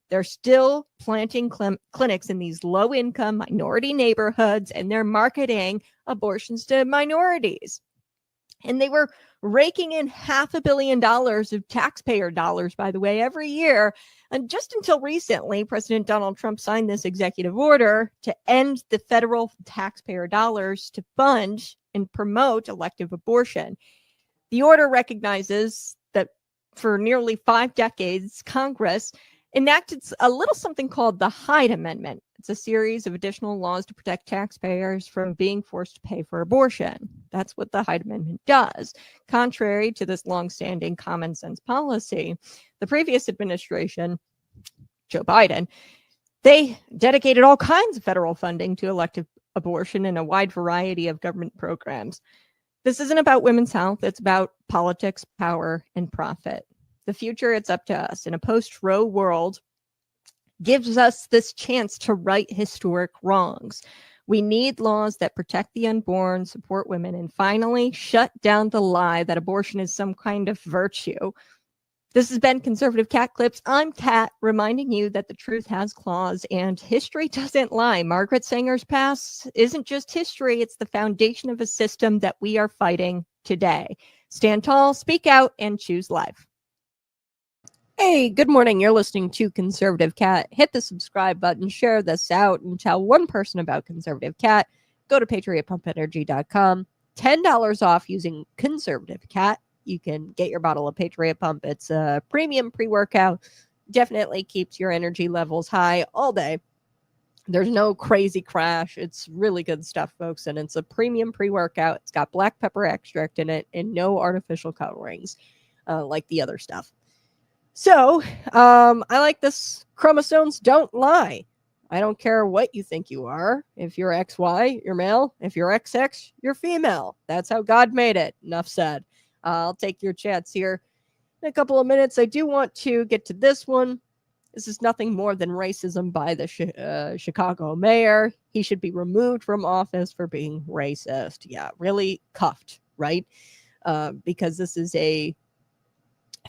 They're still planting clinics in these low-income minority neighborhoods, and they're marketing abortions to minorities. And they were raking in $500 million of taxpayer dollars, by the way, every year. And just until recently, President Donald Trump signed this executive order to end the federal taxpayer dollars to fund and promote elective abortion. The order recognizes that for nearly 5 decades, Congress enacted a little something called the Hyde Amendment. It's a series of additional laws to protect taxpayers from being forced to pay for abortion. That's what the Hyde Amendment does. Contrary to this longstanding common sense policy, the previous administration, Joe Biden, they dedicated all kinds of federal funding to elective abortion and a wide variety of government programs. This isn't about women's health. It's about politics, power, and profit. The future, it's up to us. In a post-Roe world, gives us this chance to right historic wrongs. We need laws that protect the unborn, support women, and finally shut down the lie that abortion is some kind of virtue. This has been Conservative Cat Clips. I'm Kat, reminding you that the truth has claws and history doesn't lie. Margaret Sanger's past isn't just history, it's the foundation of a system that we are fighting today. Stand tall, speak out, and choose life. Hey, good morning. You're listening to Conservative Cat. Hit the subscribe button, share this out, and tell one person about Conservative Cat. Go to patriotpumpenergy.com. $10 off using Conservative Cat. You can get your bottle of Patriot Pump. It's a premium pre-workout. Definitely keeps your energy levels high all day. There's no crazy crash. It's really good stuff, folks. And it's a premium pre-workout. It's got black pepper extract in it and no artificial colorings like the other stuff. So I like this. Chromosomes don't lie. I don't care what you think you are. If you're XY, you're male. If you're XX, you're female. That's how God made it. Enough said. I'll take your chats here in a couple of minutes. I do want to get to this one. This is nothing more than racism by the Chicago mayor. He should be removed from office for being racist. Yeah, really cuffed, right? Because this is a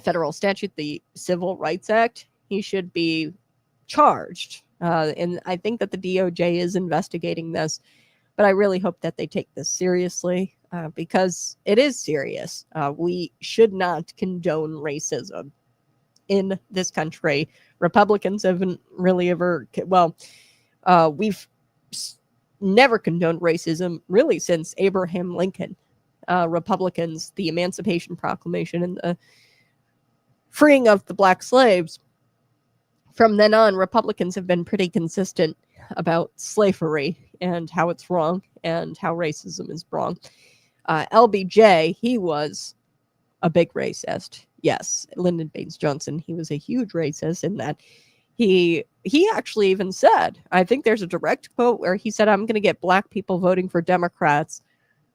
federal statute, the Civil Rights Act. He should be charged. And I think that the DOJ is investigating this, but I really hope that they take this seriously. Because it is serious. We should not condone racism in this country. Republicans haven't really ever, we've never condoned racism really since Abraham Lincoln. Republicans, the Emancipation Proclamation and the freeing of the black slaves. From then on, Republicans have been pretty consistent about slavery and how it's wrong and how racism is wrong. LBJ, he was a big racist. Yes, Lyndon Baines Johnson, he was a huge racist in that he actually even said, I think there's a direct quote where he said, I'm going to get black people voting for Democrats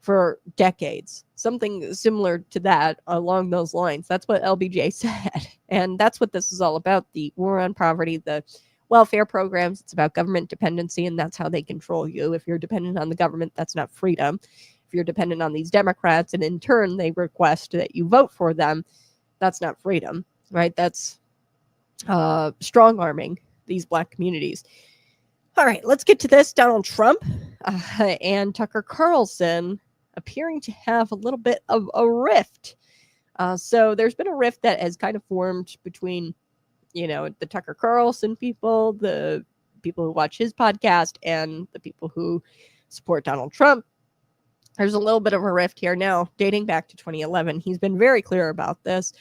for decades. Something similar to that along those lines. That's what LBJ said. And that's what this is all about. The war on poverty, the welfare programs. It's about government dependency, and that's how they control you. If you're dependent on the government, that's not freedom. If you're dependent on these Democrats and in turn they request that you vote for them, that's not freedom, right? That's strong arming these black communities. All right, let's get to this. Donald Trump and Tucker Carlson appearing to have a little bit of a rift. So there's been a rift that has kind of formed between, the Tucker Carlson people, the people who watch his podcast, and the people who support Donald Trump. There's a little bit of a rift here now, dating back to 2011. He's been very clear about this.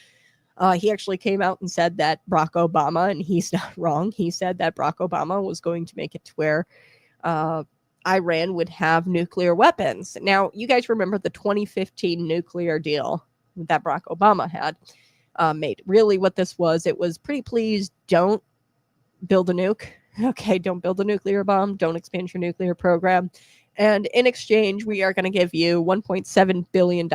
He actually came out and said that Barack Obama, and he's not wrong, he said that Barack Obama was going to make it to where Iran would have nuclear weapons. Now, you guys remember the 2015 nuclear deal that Barack Obama had made. Really what this was, it was pretty please don't build a nuke. Okay, don't build a nuclear bomb. Don't expand your nuclear program. And in exchange, we are going to give you $1.7 billion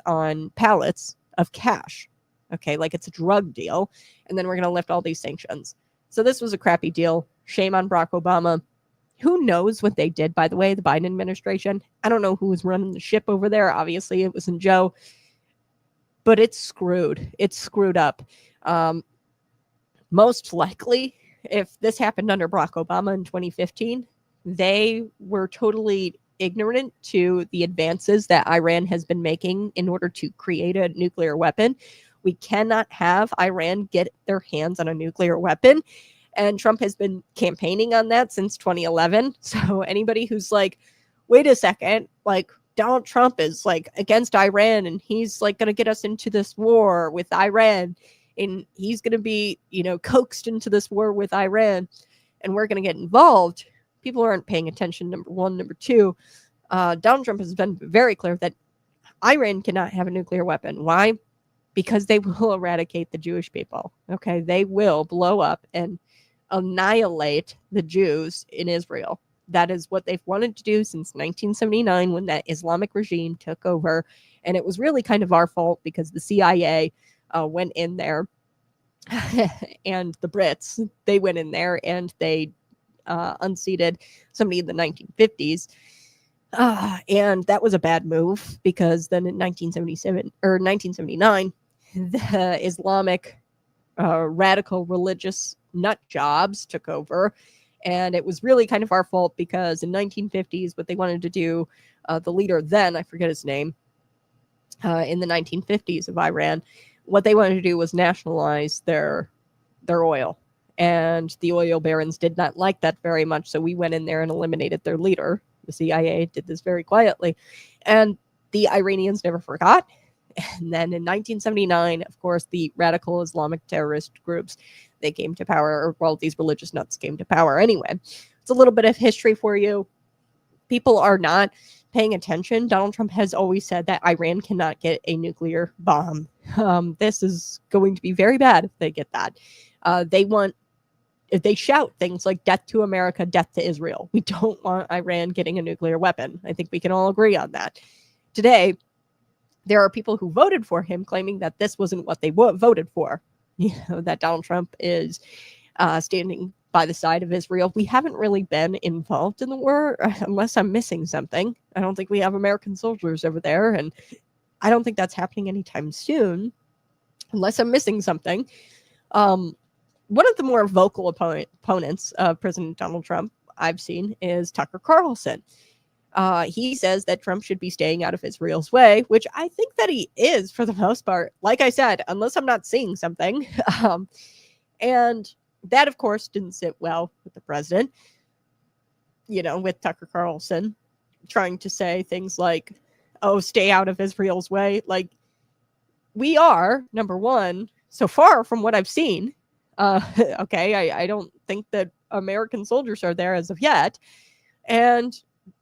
on pallets of cash. Okay, like it's a drug deal. And then we're going to lift all these sanctions. So this was a crappy deal. Shame on Barack Obama. Who knows what they did, by the way, the Biden administration? I don't know who was running the ship over there. Obviously, it wasn't Joe. But it's screwed. It's screwed up. Most likely, if this happened under Barack Obama in 2015, they were totally ignorant to the advances that Iran has been making in order to create a nuclear weapon. We cannot have Iran get their hands on a nuclear weapon. And Trump has been campaigning on that since 2011. So anybody who's like, wait a second, like Donald Trump is like against Iran and he's like going to get us into this war with Iran and he's going to be, coaxed into this war with Iran and we're going to get involved. People aren't paying attention, number one. Number two, Donald Trump has been very clear that Iran cannot have a nuclear weapon. Why? Because they will eradicate the Jewish people. Okay, they will blow up and annihilate the Jews in Israel. That is what they've wanted to do since 1979 when that Islamic regime took over. And it was really kind of our fault because the CIA went in there and the Brits, they went in there and they unseated somebody in the 1950s. And that was a bad move because then in 1977 or 1979, the Islamic radical religious nut jobs took over. And it was really kind of our fault because in 1950s, what they wanted to do, the leader then, I forget his name, in the 1950s of Iran, what they wanted to do was nationalize their oil. And the oil barons did not like that very much. So we went in there and eliminated their leader. The CIA did this very quietly. And the Iranians never forgot. And then in 1979, of course, the radical Islamic terrorist groups, they came to power, or well, these religious nuts came to power anyway. It's a little bit of history for you. People are not paying attention. Donald Trump has always said that Iran cannot get a nuclear bomb. This is going to be very bad if they get that. If they shout things like death to America, death to Israel. We don't want Iran getting a nuclear weapon. I think we can all agree on that. Today, there are people who voted for him claiming that this wasn't what they voted for. That Donald Trump is standing by the side of Israel. We haven't really been involved in the war unless I'm missing something. I don't think we have American soldiers over there. And I don't think that's happening anytime soon unless I'm missing something. One of the more vocal opponents of President Donald Trump I've seen is Tucker Carlson. He says that Trump should be staying out of Israel's way, which I think that he is for the most part. Like I said, unless I'm not seeing something. And that, of course, didn't sit well with the president, with Tucker Carlson trying to say things like, oh, stay out of Israel's way. Like, we are, number one, so far from what I've seen. Okay, I don't think that American soldiers are there as of yet. And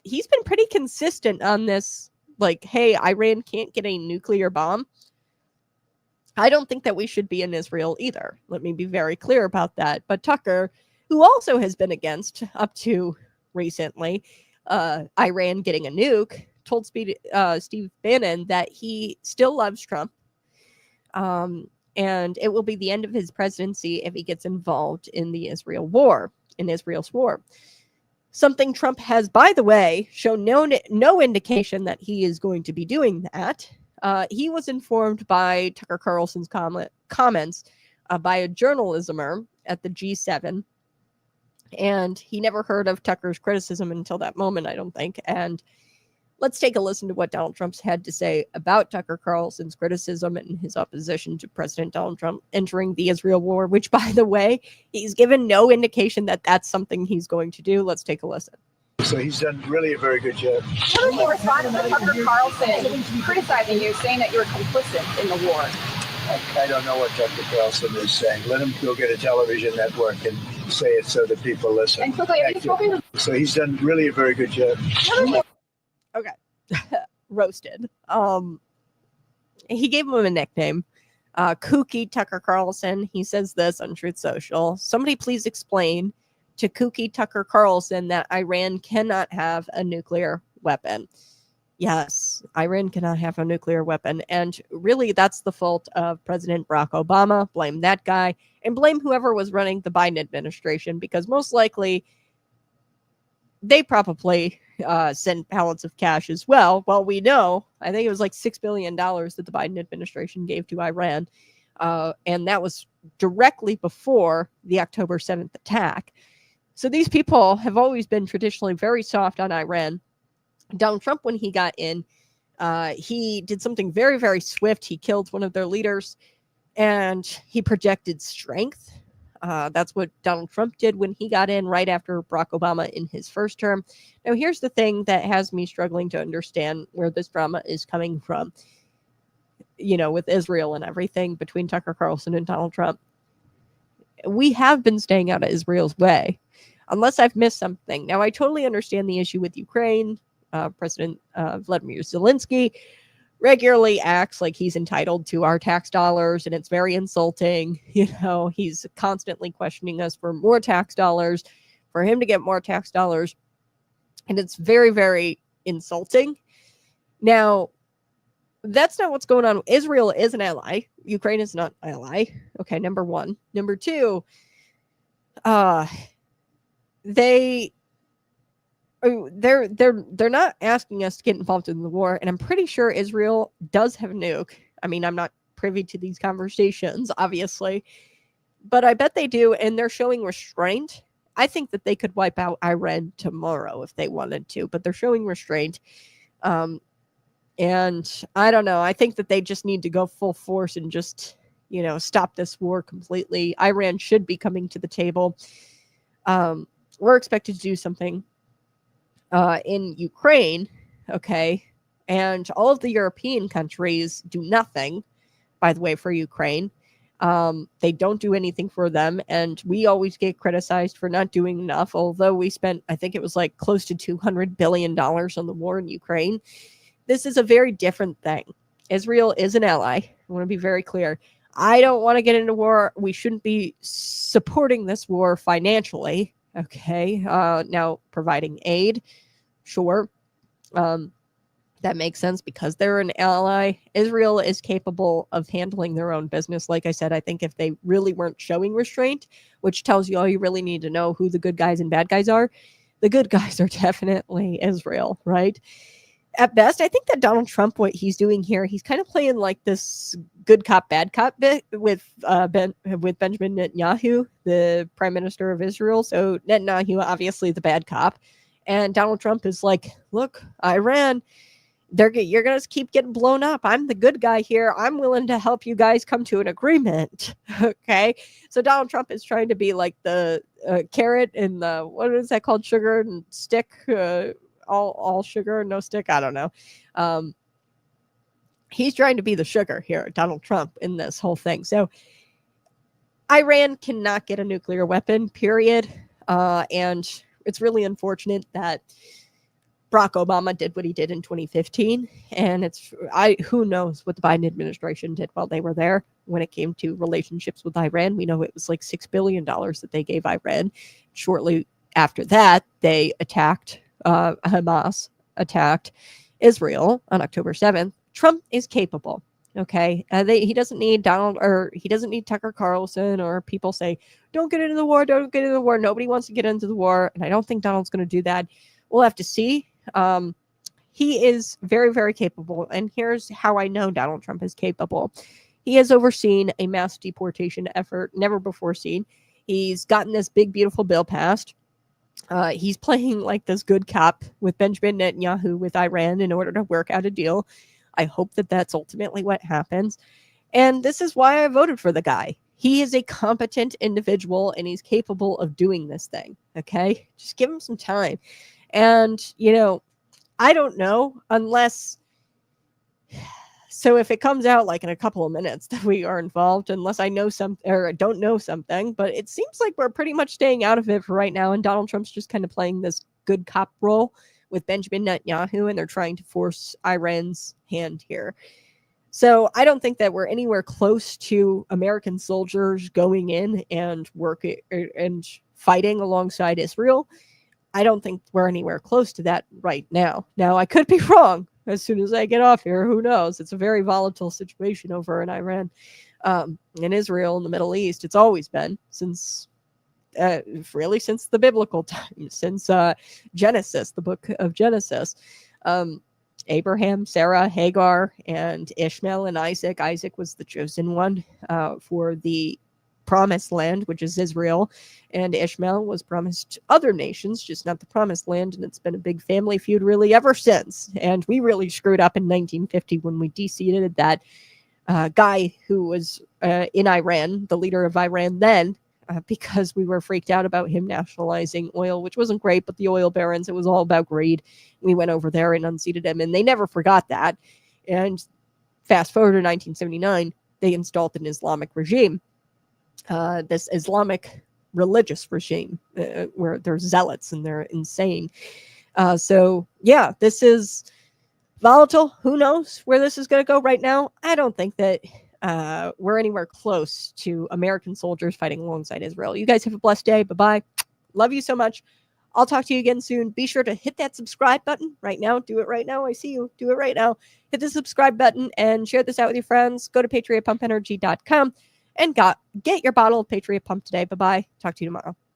he's been pretty consistent on this, like, hey, Iran can't get a nuclear bomb. I don't think that we should be in Israel either. Let me be very clear about that. But Tucker, who also has been against, up to recently, Iran getting a nuke, told Steve Bannon that he still loves Trump. And it will be the end of his presidency if he gets involved in the Israel's war. Something Trump has, by the way, shown no indication that he is going to be doing that. He was informed by Tucker Carlson's comments by a journalismer at the G7. And he never heard of Tucker's criticism until that moment, I don't think. And let's take a listen to what Donald Trump's had to say about Tucker Carlson's criticism and his opposition to President Donald Trump entering the Israel war, which, by the way, he's given no indication that that's something he's going to do. Let's take a listen. So he's done really a very good job. How did you respond to Tucker Carlson criticizing you, saying that you were complicit in the war? I don't know what Tucker Carlson is saying. Let him go get a television network and say it so that people listen. And quickly, have you spoken to... So he's done really a very good job. Okay. Roasted. He gave him a nickname. Kooky Tucker Carlson. He says this on Truth Social. Somebody please explain to Kooky Tucker Carlson that Iran cannot have a nuclear weapon. Yes, Iran cannot have a nuclear weapon. And really, that's the fault of President Barack Obama. Blame that guy. And blame whoever was running the Biden administration, because most likely they probably sent pallets of cash as well. Well, we know, I think it was like $6 billion that the Biden administration gave to Iran. And that was directly before the October 7th attack. So these people have always been traditionally very soft on Iran. Donald Trump, when he got in, he did something very, very swift. He killed one of their leaders and he projected strength. That's what Donald Trump did when he got in right after Barack Obama in his first term. Now, here's the thing that has me struggling to understand where this drama is coming from, with Israel and everything between Tucker Carlson and Donald Trump. We have been staying out of Israel's way, unless I've missed something. Now, I totally understand the issue with Ukraine. President Vladimir Zelensky regularly acts like he's entitled to our tax dollars, and it's very insulting. He's constantly questioning us for more tax dollars, for him to get more tax dollars, and it's very, very insulting. Now, that's not what's going on. Israel is an ally. Ukraine is not an ally. Okay, number one. Number two, they're not asking us to get involved in the war, and I'm pretty sure Israel does have a nuke. I mean, I'm not privy to these conversations, obviously, but I bet they do, and they're showing restraint. I think that they could wipe out Iran tomorrow if they wanted to, but they're showing restraint. And I don't know. I think that they just need to go full force and just, stop this war completely. Iran should be coming to the table. We're expected to do something in Ukraine, okay? And all of the European countries do nothing, by the way, for Ukraine. They don't do anything for them, and we always get criticized for not doing enough, although we spent, I think it was like close to $200 billion on the war in Ukraine. This is a very different thing. Israel is an ally. I want to be very clear. I don't want to get into war. We shouldn't be supporting this war financially, okay? Now, providing aid, sure. That makes sense because they're an ally. Israel is capable of handling their own business. Like I said, I think if they really weren't showing restraint, which tells you all you really need to know who the good guys and bad guys are, the good guys are definitely Israel, right? At best, I think that Donald Trump, what he's doing here, he's kind of playing like this good cop, bad cop bit with Benjamin Netanyahu, the prime minister of Israel. So Netanyahu, obviously the bad cop. And Donald Trump is like, look, Iran, you're going to keep getting blown up. I'm the good guy here. I'm willing to help you guys come to an agreement. Okay. So Donald Trump is trying to be like the carrot and the, what is that called? Sugar and stick, all sugar, no stick. I don't know. He's trying to be the sugar here, Donald Trump, in this whole thing. So Iran cannot get a nuclear weapon, period. And it's really unfortunate that Barack Obama did what he did in 2015. And who knows what the Biden administration did while they were there when it came to relationships with Iran. We know it was like $6 billion that they gave Iran. Shortly after that, they attacked Hamas attacked Israel on October 7th. Trump is capable. Okay. He doesn't need he doesn't need Tucker Carlson or people say, don't get into the war. Don't get into the war. Nobody wants to get into the war. And I don't think Donald's going to do that. We'll have to see. He is very, very capable. And here's how I know Donald Trump is capable. He has overseen a mass deportation effort never before seen. He's gotten this big, beautiful bill passed. He's playing like this good cop with Benjamin Netanyahu with Iran in order to work out a deal. I hope that that's ultimately what happens. And this is why I voted for the guy. He is a competent individual and he's capable of doing this thing. Okay. Just give him some time. And, I don't know unless. So if it comes out like in a couple of minutes that we are involved, unless I know something or I don't know something, but it seems like we're pretty much staying out of it for right now. And Donald Trump's just kind of playing this good cop role with Benjamin Netanyahu, and they're trying to force Iran's hand here. So I don't think that we're anywhere close to American soldiers going in and working and fighting alongside Israel. I don't think we're anywhere close to that right now. Now, I could be wrong. As soon as I get off here, who knows? It's a very volatile situation over in Iran, in Israel, in the Middle East. It's always been since really since the biblical times, since Genesis, the book of Genesis. Abraham, Sarah, Hagar, and Ishmael and Isaac. Isaac was the chosen one for the promised land, which is Israel, and Ishmael was promised other nations, just not the promised land, and it's been a big family feud really ever since. And we really screwed up in 1950 when we deseated that guy who was in Iran, the leader of Iran then, because we were freaked out about him nationalizing oil, which wasn't great, but the oil barons, it was all about greed. We went over there and unseated him, and they never forgot that. And fast forward to 1979, they installed an Islamic regime, this Islamic religious regime, where they're zealots and they're insane. So, yeah, this is volatile. Who knows where this is going to go right now? I don't think that we're anywhere close to American soldiers fighting alongside Israel. You guys have a blessed day. Bye-bye. Love you so much. I'll talk to you again soon. Be sure to hit that subscribe button right now. Do it right now. I see you. Do it right now. Hit the subscribe button and share this out with your friends. Go to patriotpumpenergy.com and get your bottle of Patriot Pump today. Bye-bye. Talk to you tomorrow.